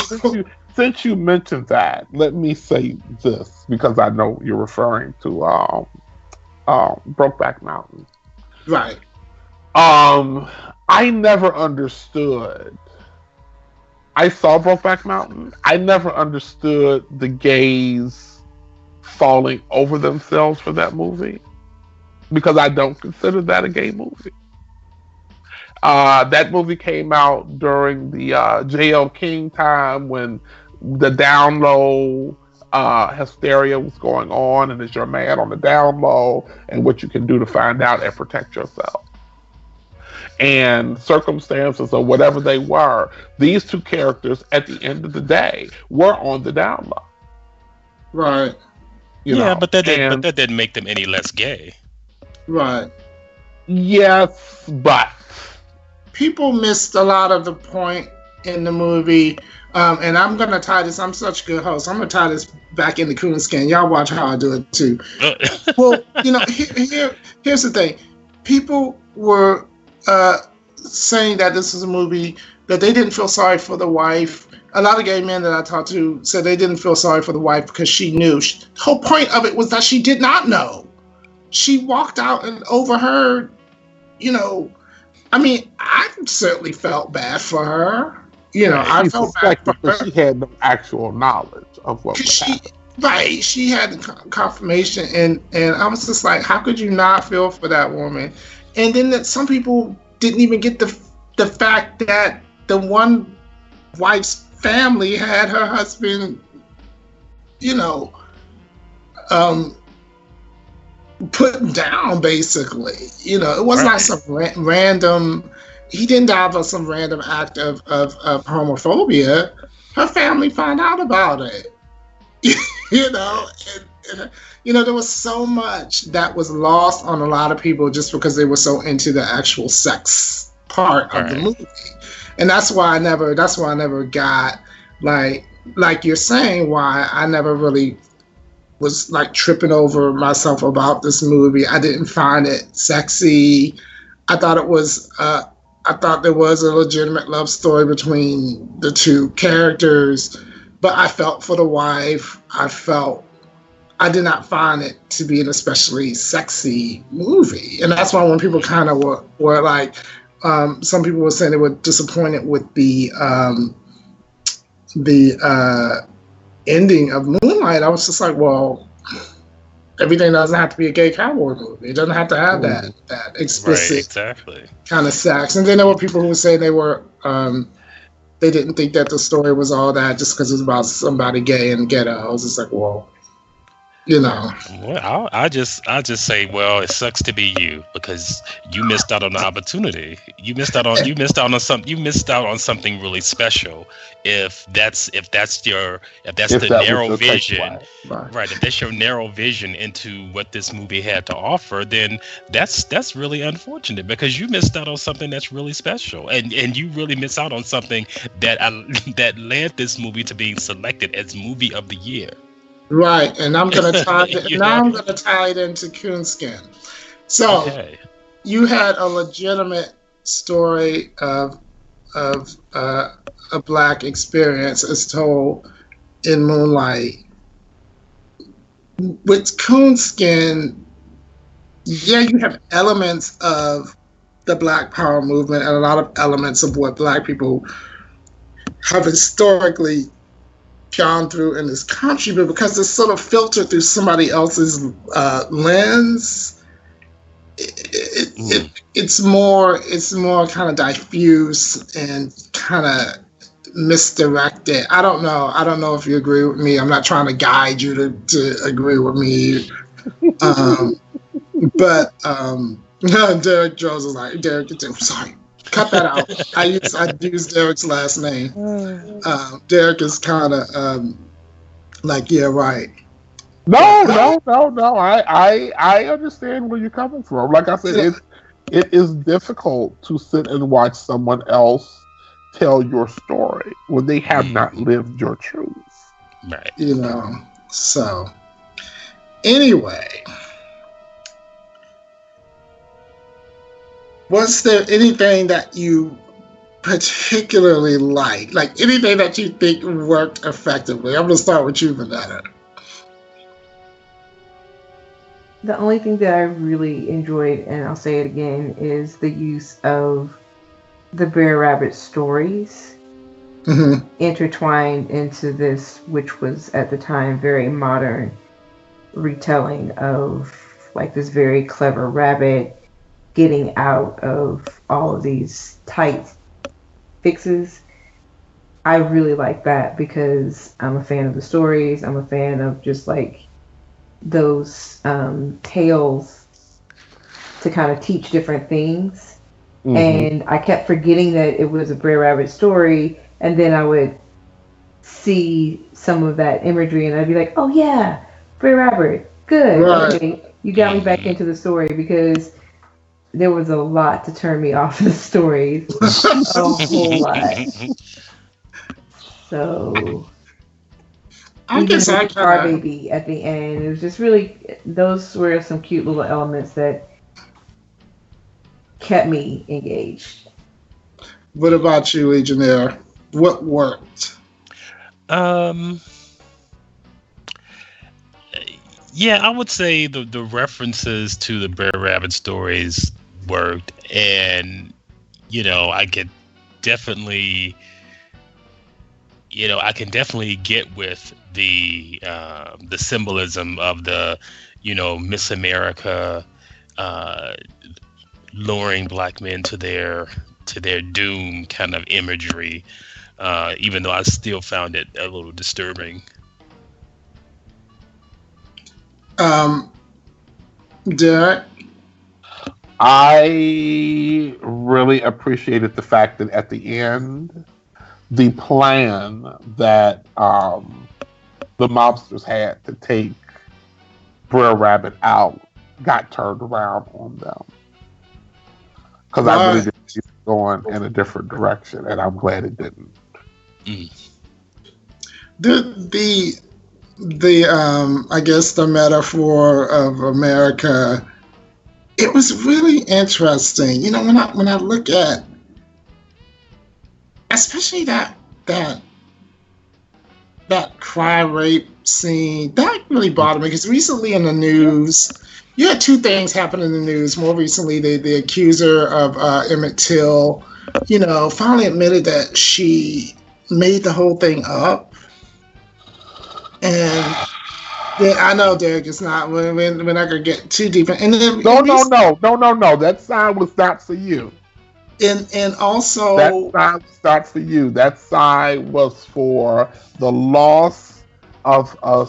since you mentioned that, let me say this, because I know you're referring to Brokeback Mountain. Right. I never understood. I saw Brokeback Mountain. I never understood the gays falling over themselves for that movie, because I don't consider that a gay movie. That movie came out during the J.L. King time, when the down low hysteria was going on, and it's your man on the down low, and what you can do to find out and protect yourself. And circumstances, or whatever they were, these two characters at the end of the day were on the down low. Right. But that didn't make them any less gay. Right. Yes, but people missed a lot of the point in the movie. And I'm going to tie this. I'm such a good host. I'm going to tie this back into Coonskin. Y'all watch how I do it too. Well, here's the thing. People were saying that this is a movie that they didn't feel sorry for the wife. A lot of gay men that I talked to said they didn't feel sorry for the wife because she knew. The whole point of it was that she did not know. She walked out and overheard, I certainly felt bad for her. I felt bad for her. She had no actual knowledge of what was happening. Right. She had confirmation, and I was just like, how could you not feel for that woman? And then that some people didn't even get the fact that the one wife's family had her husband, put down, basically. It wasn't like some random. He didn't die of some random act of homophobia. Her family found out about it. There was so much that was lost on a lot of people just because they were so into the actual sex part of the movie. And that's why I never got like you're saying, why I never really was like tripping over myself about this movie. I didn't find it sexy. I thought there was a legitimate love story between the two characters, but I felt for the wife. I did not find it to be an especially sexy movie. And that's why when people kind of were like, some people were saying they were disappointed with the ending of Moonlight, I was just like, well, everything doesn't have to be a gay cowboy movie. It doesn't have to have that explicit kind of sex. And then there were people who were saying they didn't think that the story was all that just because it was about somebody gay in the ghetto. I was just like, well, Well, I just say, well, it sucks to be you because you missed out on the opportunity. You missed out on something really special. If that's the narrow vision, right? If that's your narrow vision into what this movie had to offer, then that's really unfortunate because you missed out on something that's really special, and you really missed out on something that led this movie to being selected as movie of the year. Right, and I'm gonna tie it into Coonskin. So you had a legitimate story of a Black experience as told in Moonlight. With Coonskin, you have elements of the Black Power movement and a lot of elements of what Black people have historically gone through in this country, but because it's sort of filtered through somebody else's lens, it's more kind of diffuse and kind of misdirected. I don't know if you agree with me. I'm not trying to guide you to agree with me. But Derek Jones was like, I'm sorry. Cut that out. I use Derek's last name. Derek is kind of like, yeah, right. No. I understand where you're coming from. Like I said, it is difficult to sit and watch someone else tell your story when they have not lived your truth. Right. You know, so anyway, was there anything that you particularly like anything that you think worked effectively? I'm going to start with you, Vanessa. The only thing that I really enjoyed, and I'll say it again, is the use of the Brer Rabbit stories intertwined into this, which was at the time very modern retelling of like this very clever rabbit getting out of all of these tight fixes. I really like that because I'm a fan of the stories. I'm a fan of just like those tales to kind of teach different things. And I kept forgetting that it was a Brer Rabbit story, and then I would see some of that imagery and I'd be like, oh yeah, Brer Rabbit, good. Right. Okay, you got me back into the story, because there was a lot to turn me off of the stories. A whole lot. So I guess I Car Baby at the end, it was just really, those were some cute little elements that kept me engaged. What about you, Legionnaire? What worked? Yeah, I would say the references to the Brer Rabbit stories worked, and I could definitely, I can definitely get with the symbolism of the, Miss America luring black men to their doom kind of imagery, even though I still found it a little disturbing. Derek? I really appreciated the fact that at the end, the plan that the mobsters had to take Brer Rabbit out got turned around on them. Because I really didn't see it going in a different direction, and I'm glad it didn't. The I guess the metaphor of America, it was really interesting. When I look at, especially that crime rape scene, that really bothered me, because recently in the news, you had two things happen in the news. More recently, the accuser of Emmett Till, finally admitted that she made the whole thing up. And I know, Derek, it's not. We're not gonna get too deep. And then, no. That sign was not for you. And also, that sign was not for you. That sign was for the loss of a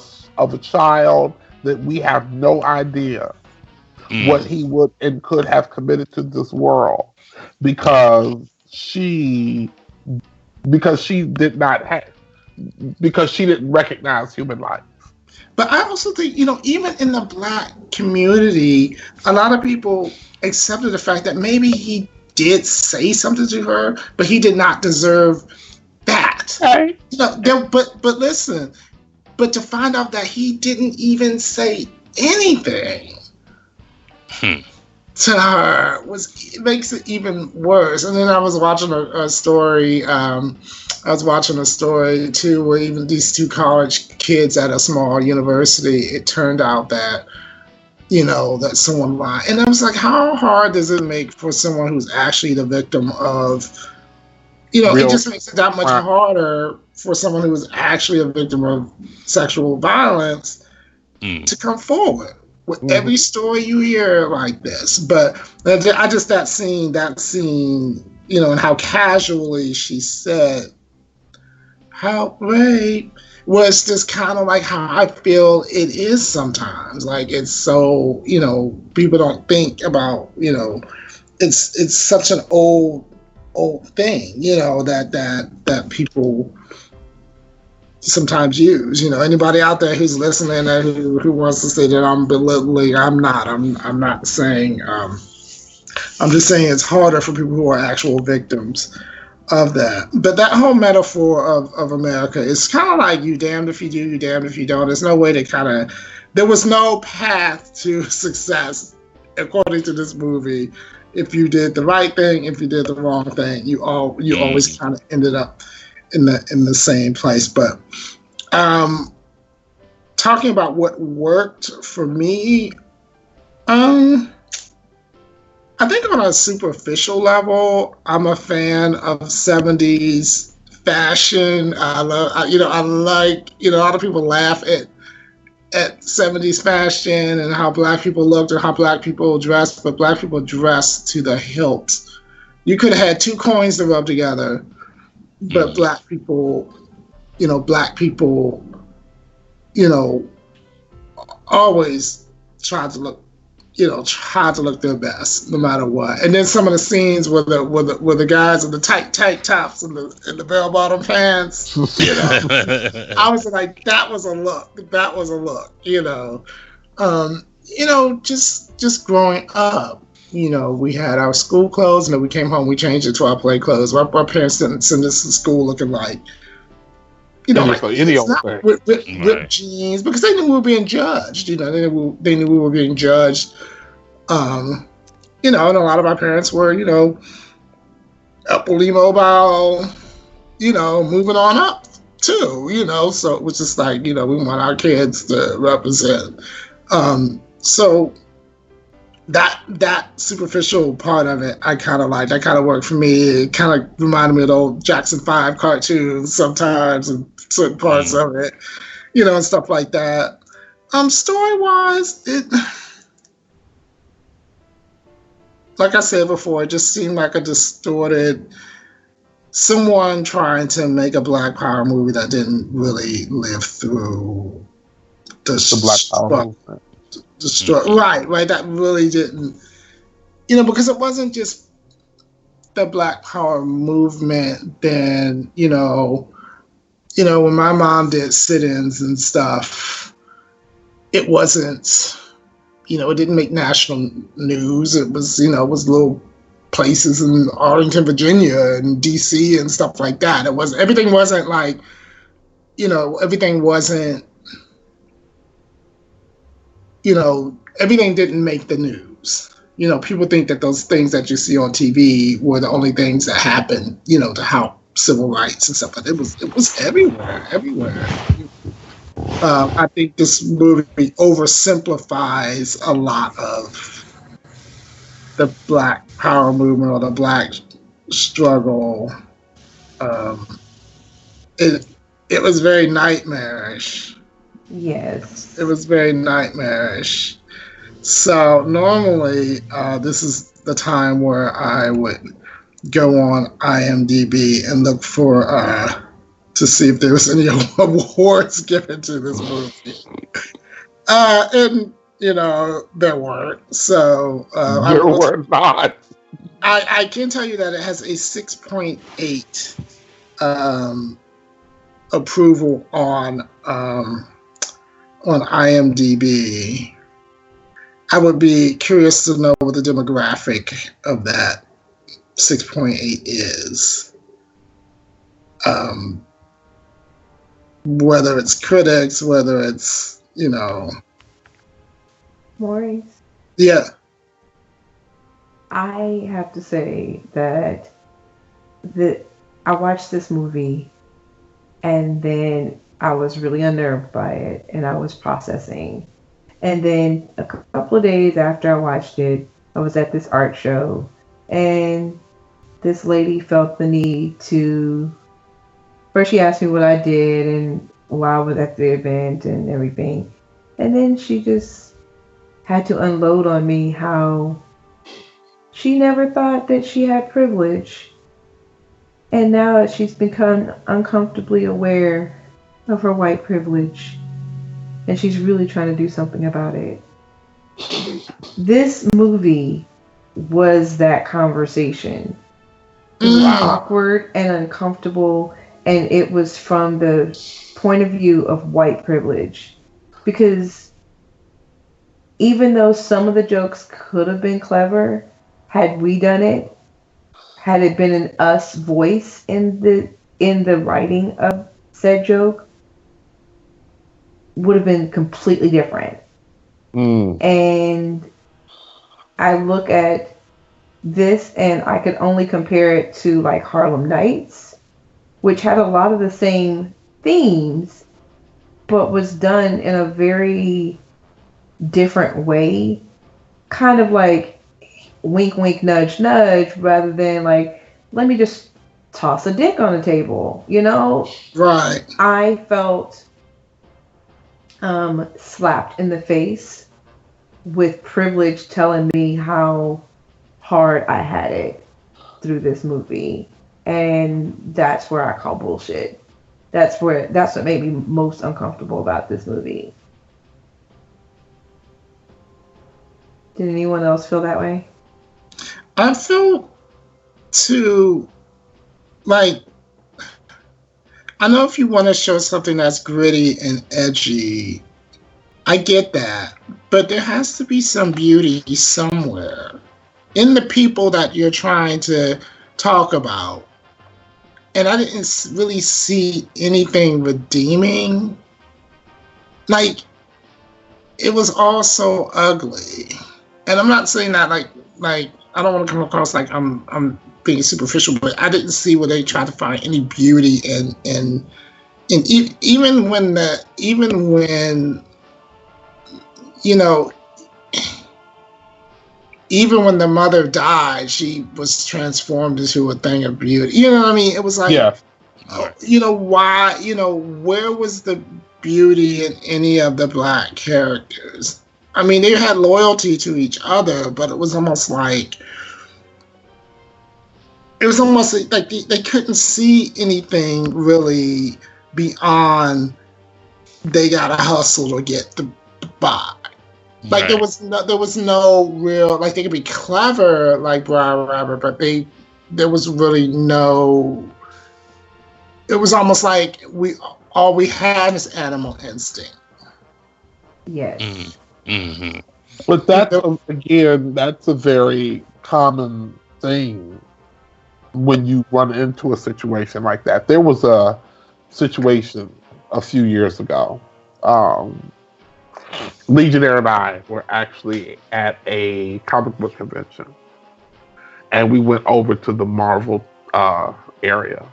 child that we have no idea what he would and could have committed to this world, because she didn't recognize human life. But I also think, even in the black community, a lot of people accepted the fact that maybe he did say something to her, but he did not deserve that. Right. But listen, but to find out that he didn't even say anything to her makes it even worse. And then I was watching a story. I was watching a story too, where even these two college kids at a small university, it turned out that, that someone lied. And I was like, how hard does it make for someone who's actually the victim of, it just makes it that much harder for someone who is actually a victim of sexual violence to come forward with every story you hear like this. But I just, that scene, and how casually she said, how rape was just kind of like how I feel it is sometimes. Like, it's so, people don't think about, it's such an old thing, that people sometimes use. Anybody out there who's listening and who wants to say that I'm belittling, I'm not. I'm not saying. I'm just saying it's harder for people who are actual victims. of that. But that whole metaphor of America is kind of like you damned if you do, you damned if you don't. There's no way to kind of, there was no path to success according to this movie. If you did the right thing, if you did the wrong thing, you always kind of ended up in the same place. But talking about what worked for me, I think on a superficial level, I'm a fan of 70s fashion. I like, a lot of people laugh at 70s fashion and how black people looked and how black people dressed, but black people dressed to the hilt. You could have had two coins to rub together, but black people, always tried to look their best no matter what. And then some of the scenes where the guys in the tight tops and the bell bottom pants, I was like, that was a look. Just growing up, we had our school clothes, and then we came home, we changed it to our play clothes. Our parents didn't send us to school looking like, ripped jeans, because they knew we were being judged. They knew we were being judged. And a lot of our parents were, upwardly mobile, moving on up too, So it was just like, we want our kids to represent. So that superficial part of it, I kind of liked. That kind of worked for me. It kind of reminded me of the old Jackson 5 cartoons sometimes, and certain parts of it, and stuff like that. Story-wise, like I said before, it just seemed like a distorted, someone trying to make a Black Power movie that didn't really live through the Black Power movement. Right. That really didn't, because it wasn't just the Black Power movement. Then, when my mom did sit-ins and stuff, it wasn't, it didn't make national news. It was, it was little places in Arlington, Virginia, and DC and stuff like that. Everything wasn't like, everything wasn't. Everything didn't make the news. People think that those things that you see on TV were the only things that happened, to help civil rights and stuff. But it was everywhere. I think this movie oversimplifies a lot of the Black Power movement or the Black struggle. It was very nightmarish. Yes. It was very nightmarish. So normally, this is the time where I would go on IMDb and look for to see if there was any awards given to this movie. And there weren't. So there were not. I can tell you that it has a 6.8 approval on IMDb. I would be curious to know what the demographic of that 6.8 is. Whether it's critics, whether it's, Maurice? Yeah. I have to say that I watched this movie and then I was really unnerved by it and I was processing. And then a couple of days after I watched it, I was at this art show and this lady felt the need to, first she asked me what I did and why I was at the event and everything. And then she just had to unload on me how she never thought that she had privilege. And now she's become uncomfortably aware of her white privilege. And she's really trying to do something about it. This movie was that conversation. It was awkward and uncomfortable, and it was from the point of view of white privilege. Because even though some of the jokes could have been clever, had we done it, had it been an us voice in the writing of said joke, would have been completely different. And I look at this and I could only compare it to like Harlem Nights, which had a lot of the same themes, but was done in a very different way. Kind of like wink, wink, nudge, nudge, rather than like, let me just toss a dick on the table, you know? Right. I felt slapped in the face with privilege telling me how hard I had it through this movie. And that's where I call bullshit. That's what made me most uncomfortable about this movie. Did anyone else feel that way? I feel too, like, I know if you want to show something that's gritty and edgy, I get that. But there has to be some beauty somewhere in the people that you're trying to talk about. And I didn't really see anything redeeming. Like, it was all so ugly. And I'm not saying that like I don't want to come across like I'm being superficial, but I didn't see where they tried to find any beauty in even when you know, even when the mother died, she was transformed into a thing of beauty. You know what I mean? It was like, Yeah. You know, why? You know, where was the beauty in any of the black characters? I mean, they had loyalty to each other, but it was almost like they couldn't see anything really beyond they gotta hustle to get by. Like there was no real, like they could be clever like Brian Rabbit, but there was really no. It was almost like all we had is animal instinct. Yes. Mm-hmm. But that's a very common thing when you run into a situation like that. There was a situation a few years ago. Legionnaire and I were actually at a comic book convention, and we went over to the Marvel area,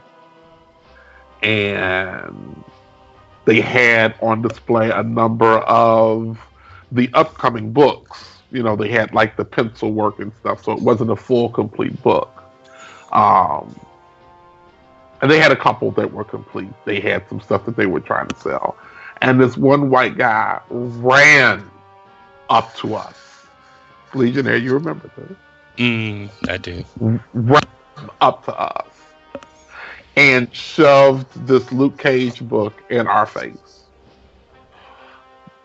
and they had on display a number of the upcoming books. You know, they had like the pencil work and stuff, so it wasn't a full, complete book. And they had a couple that were complete. They had some stuff that they were trying to sell. And this one white guy ran up to us. Legionnaire, you remember this? I do. Ran up to us and shoved this Luke Cage book in our face.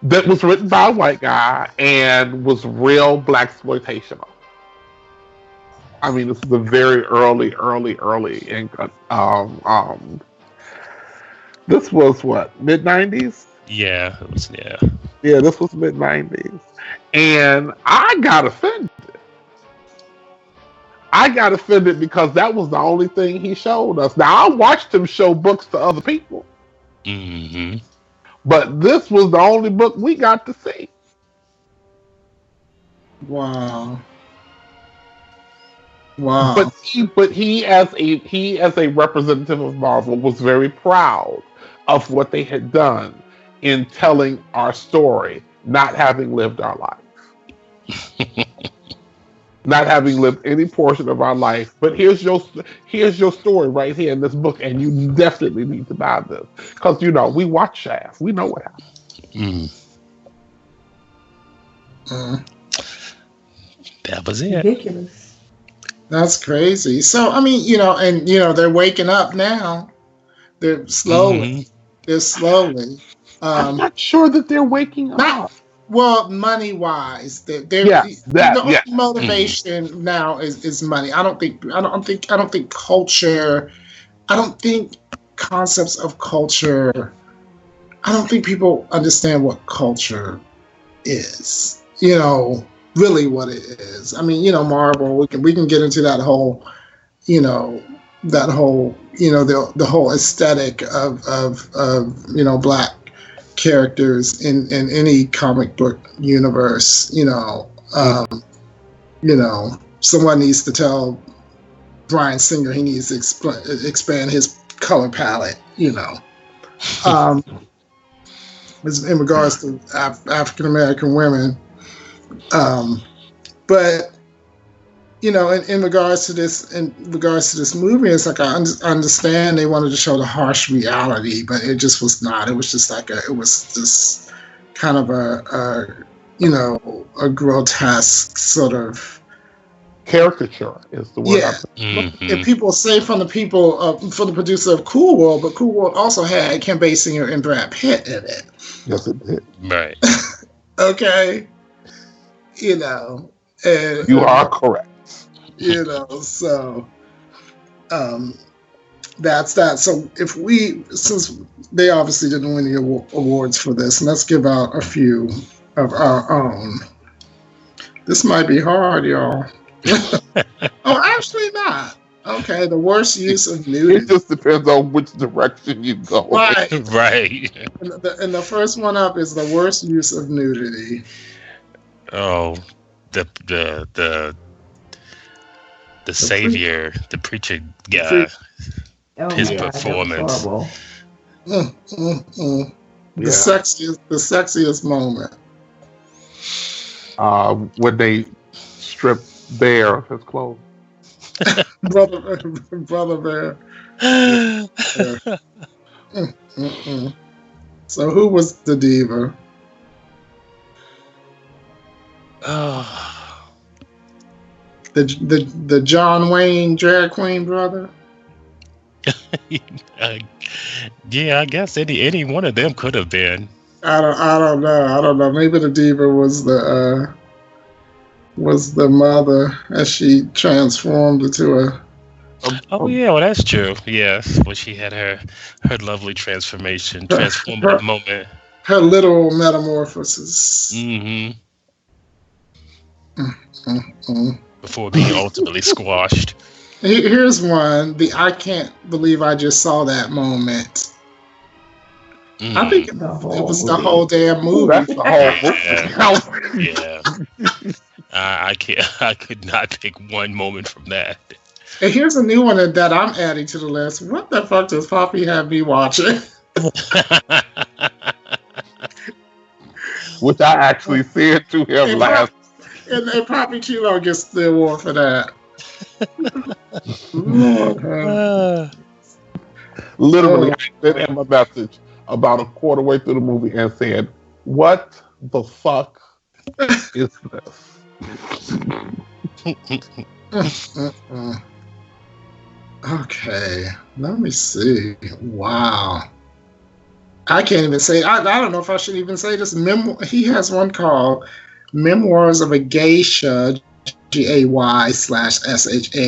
That was written by a white guy and was real blaxploitational. I mean, this is a very early. This was what, mid-90s? Yeah, it was. Yeah. Yeah, this was mid-90s, and I got offended. Because that was the only thing he showed us. Now I watched him show books to other people. Mm-hmm. But this was the only book we got to see. Wow. But he as a representative of Marvel was very proud of what they had done in telling our story, not having lived our life. Not having lived any portion of our life. But here's your story right here in this book, and you definitely need to buy this. Because, you know, we watch Shaft. We know what happened. That was it. Ridiculous. That's crazy. So, I mean, you know, and, you know, they're waking up now. They're slowly. I'm not sure that they're waking up. Well, money-wise, motivation now is money. I don't think culture. I don't think concepts of culture. I don't think people understand what culture is. You know, really what it is. I mean, you know, Marvel. We can get into that whole, you know, that whole, you know, the whole aesthetic of you know, black characters in any comic book universe. You know, someone needs to tell Bryan Singer he needs to expand his color palette. You know, in regards to African American women, but you know, in regards to this movie, it's like I understand they wanted to show the harsh reality, but it just was not. It was just like it was just kind of a you know, a grotesque sort of caricature is the word. Yeah, and people say from the producer of Cool World, but Cool World also had Kim Basinger and Brad Pitt in it. Yes, it did. Right. Okay, you know, and you are correct. You know, so that's that. So since they obviously didn't win the awards for this, let's give out a few of our own. This might be hard, y'all. Oh, actually not. Okay, the worst use of nudity. It just depends on which direction you go. Right. Right. And the first one up is the worst use of nudity. Oh, the savior, the preacher guy, his performance. The sexiest moment. When they strip bare his clothes. brother Bear. So who was the diva? Oh. The John Wayne drag queen brother? Yeah, I guess any one of them could have been. I don't know. Maybe the diva was the mother as she transformed into a. Oh yeah, well that's true. Yes, when she had her lovely transformative moment. Her literal metamorphosis. Mm-hmm. Before being ultimately squashed. Here's one. I can't believe I just saw that moment. I think it was the whole damn movie. That's the whole movie. Yeah. I could not pick one moment from that. And here's a new one that I'm adding to the list. What the fuck does Poppy have me watching? Which I actually said to him last. And Poppy Chulo gets the award for that. Lord, literally, I sent him a message about a quarter way through the movie and said, "What the fuck is this?" Okay, let me see. Wow. I can't even say. I don't know if I should even say this. He has one called Memoirs of a Geisha, GAY/SHA,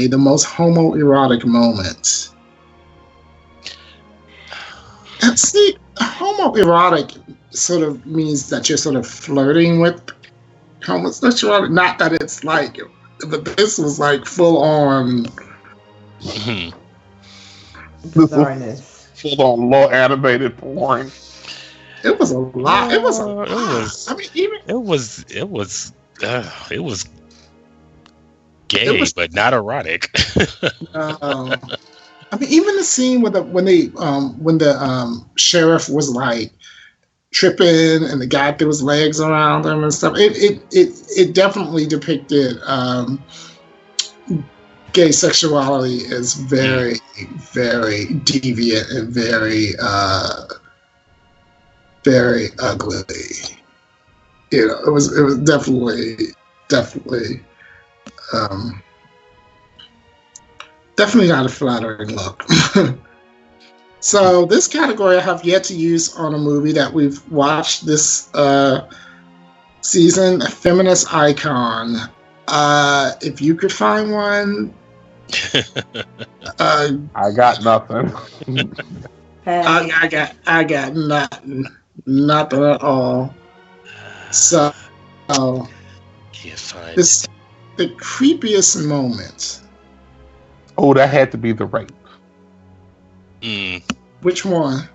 the most homoerotic moments. And see, homoerotic sort of means that you're sort of flirting with homosexuality. Not that it's like, but this was like full on. Bizarreness. Full on low animated porn. It was a lot. It was a lot. I mean, even it was gay, but not erotic. I mean, even the scene when the sheriff was like tripping and the guy threw his legs around him and stuff. It definitely depicted gay sexuality as very, very deviant and very, very ugly. You know, it was definitely, definitely not a flattering look. So this category I have yet to use on a movie that we've watched this season, a feminist icon. If you could find one, I got nothing. I got nothing at all. So Can't find the creepiest moment. Oh, that had to be the rape. Which one?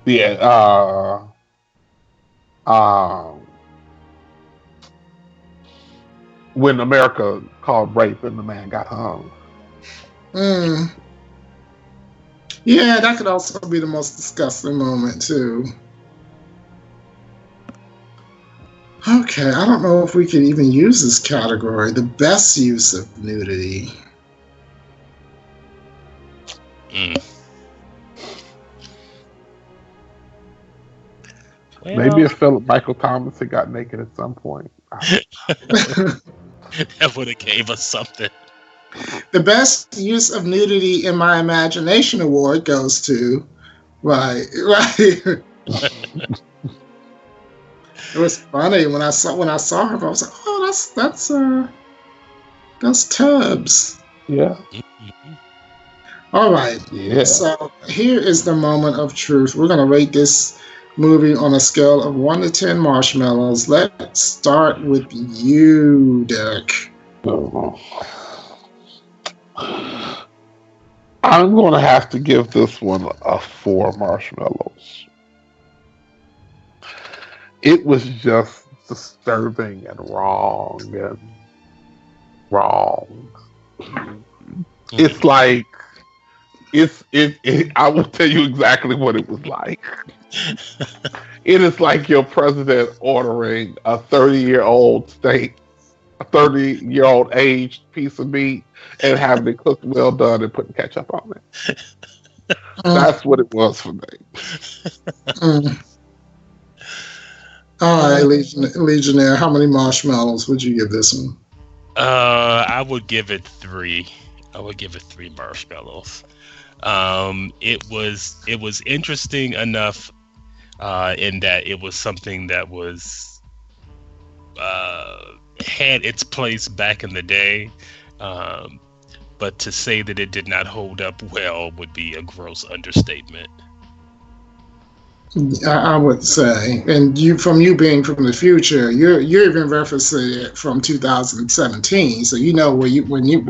Yeah. When America called rape and the man got hung. Yeah, that could also be the most disgusting moment too. Okay, I don't know if we can even use this category. The best use of nudity. Well, maybe if Philip Michael Thomas had got naked at some point. That would have gave us something. The best use of nudity in my imagination award goes to right. It was funny when I saw her. I was like, oh, that's Tubbs. Yeah. All right. Yeah. So here is the moment of truth. We're gonna rate this movie on a scale of 1 to 10 marshmallows. Let's start with you, Derek. I'm going to have to give this one a 4 marshmallows. It was just disturbing and wrong. It's like I will tell you exactly what it was like. It is like your president ordering a 30-year-old steak, a 30-year-old aged piece of meat, and having it cooked well done and putting ketchup on it. That's what it was for me. All right, Legionnaire, how many marshmallows would you give this one? I would give it 3. I would give it 3 marshmallows. It was interesting enough in that it was something that was had its place back in the day, but to say that it did not hold up well would be a gross understatement. I would say, and you being from the future, you're even referencing it from 2017, so you know when you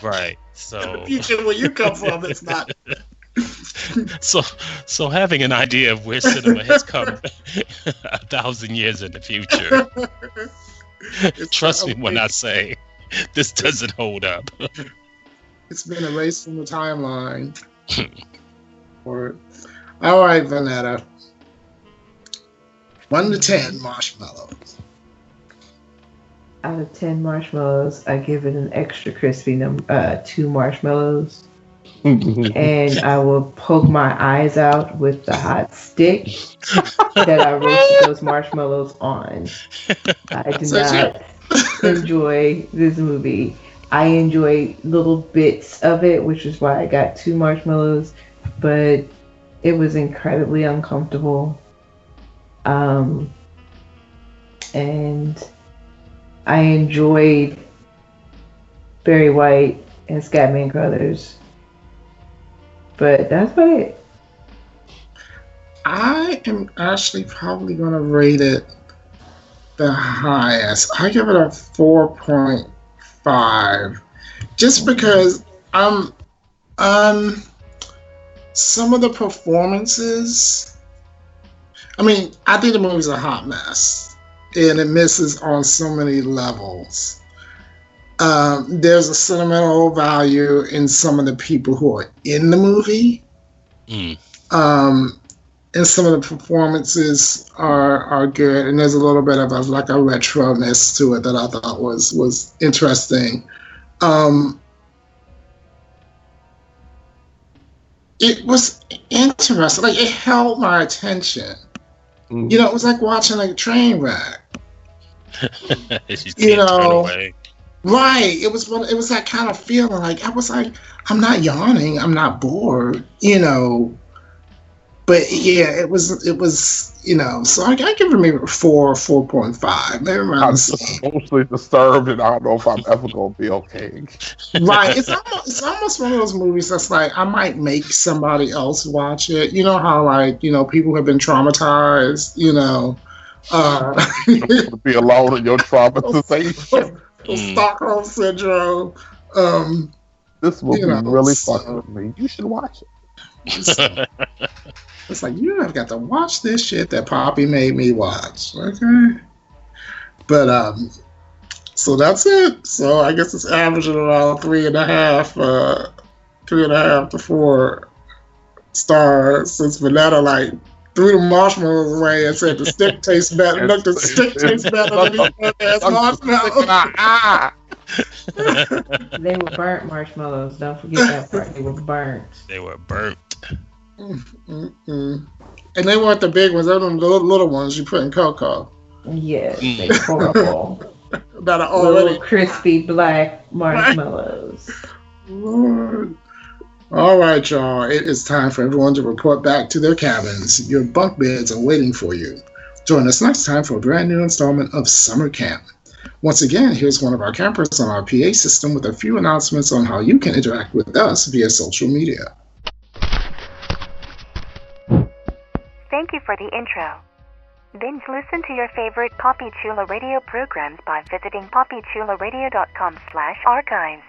right. So the future where you come from, it's not. So having an idea of where cinema has come 1,000 years in the future, trust me when I say this doesn't hold up. It's been erased from the timeline. All right, Vanetta. 1 to 10 marshmallows. Out of 10 marshmallows, I give it an extra crispy 2 marshmallows. And I will poke my eyes out with the hot stick that I roasted those marshmallows on. I do not enjoy this movie. I enjoy little bits of it, which is why I got 2 marshmallows, but it was incredibly uncomfortable. And I enjoyed Barry White and Scatman Crothers. But that's about it. I am actually probably going to rate it the highest. I give it a 4.5. Just because some of the performances, I mean, I think the movie's a hot mess. And it misses on so many levels. There's a sentimental value in some of the people who are in the movie. And some of the performances are good. And there's a little bit of a retroness to it that I thought was interesting. It was interesting. Like, it held my attention. You know, it was like watching a train wreck. You know, right? It was that kind of feeling. Like, I was like, I'm not yawning, I'm not bored, you know. But yeah, it was, you know. So I give it maybe 4.5. Maybe around. I'm mostly disturbed, and I don't know if I'm ever gonna be okay. Right? It's almost one of those movies that's like, I might make somebody else watch it. You know how, like, you know, people have been traumatized, you know. To be alone in your traumatization. Stockholm syndrome. This movie You know, really so- fucked with me. You should watch it. So, it's like, you have got to watch this shit that Poppy made me watch. Okay. But so that's it. So I guess it's averaging around 3.5 to 4 stars since Vanetta like threw the marshmallows away and said the stick tastes better. Look, the stick tastes better than the ass marshmallows. They were burnt marshmallows. Don't forget that part. They were burnt. They were burnt. Mm-mm. And they weren't the big ones. They were the little ones you put in cocoa. Yes, they were horrible. That are already Little crispy black marshmallows. Lord. All right, y'all. It is time for everyone to report back to their cabins. Your bunk beds are waiting for you. Join us next time for a brand new installment of Summer Camp. Once again, here's one of our campers on our PA system with a few announcements on how you can interact with us via social media. Thank you for the intro. Binge listen to your favorite Poppy Chula Radio programs by visiting poppychularadio.com/archives.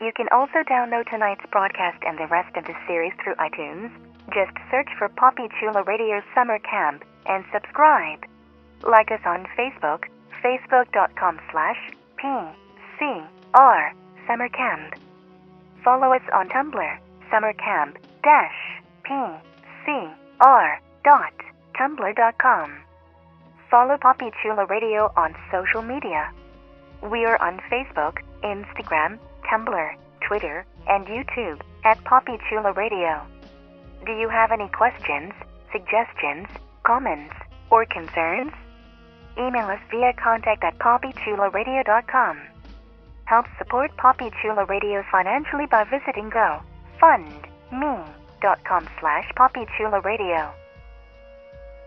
You can also download tonight's broadcast and the rest of the series through iTunes. Just search for Poppy Chula Radio Summer Camp and subscribe. Like us on Facebook, facebook.com/PCR Summer Camp. Follow us on Tumblr, summercamp-pcr.tumblr.com. Follow Poppy Chula Radio on social media. We are on Facebook, Instagram, Tumblr, Twitter, and YouTube at Poppy Chula Radio. Do you have any questions, suggestions, comments, or concerns? Email us via contact@poppychularadio.com. Help support Poppy Chula Radio financially by visiting GoFundMe.com/PoppyChulaRadio.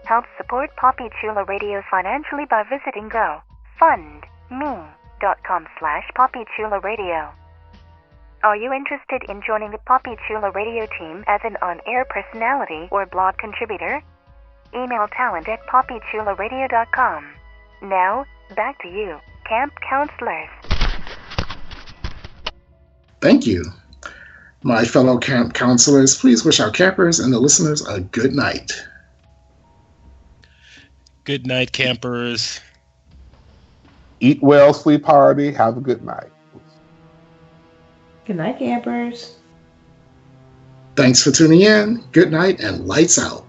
Help support Poppy Chula Radio financially by visiting GoFundMe.com/PoppyChulaRadio. Are you interested in joining the Poppy Chula Radio team as an on-air personality or blog contributor? Email talent@poppychularadio.com. Now, back to you, camp counselors. Thank you. My fellow camp counselors, please wish our campers and the listeners a good night. Good night, campers. Eat well, sleep hardy. Have a good night. Good night, campers. Thanks for tuning in. Good night and lights out.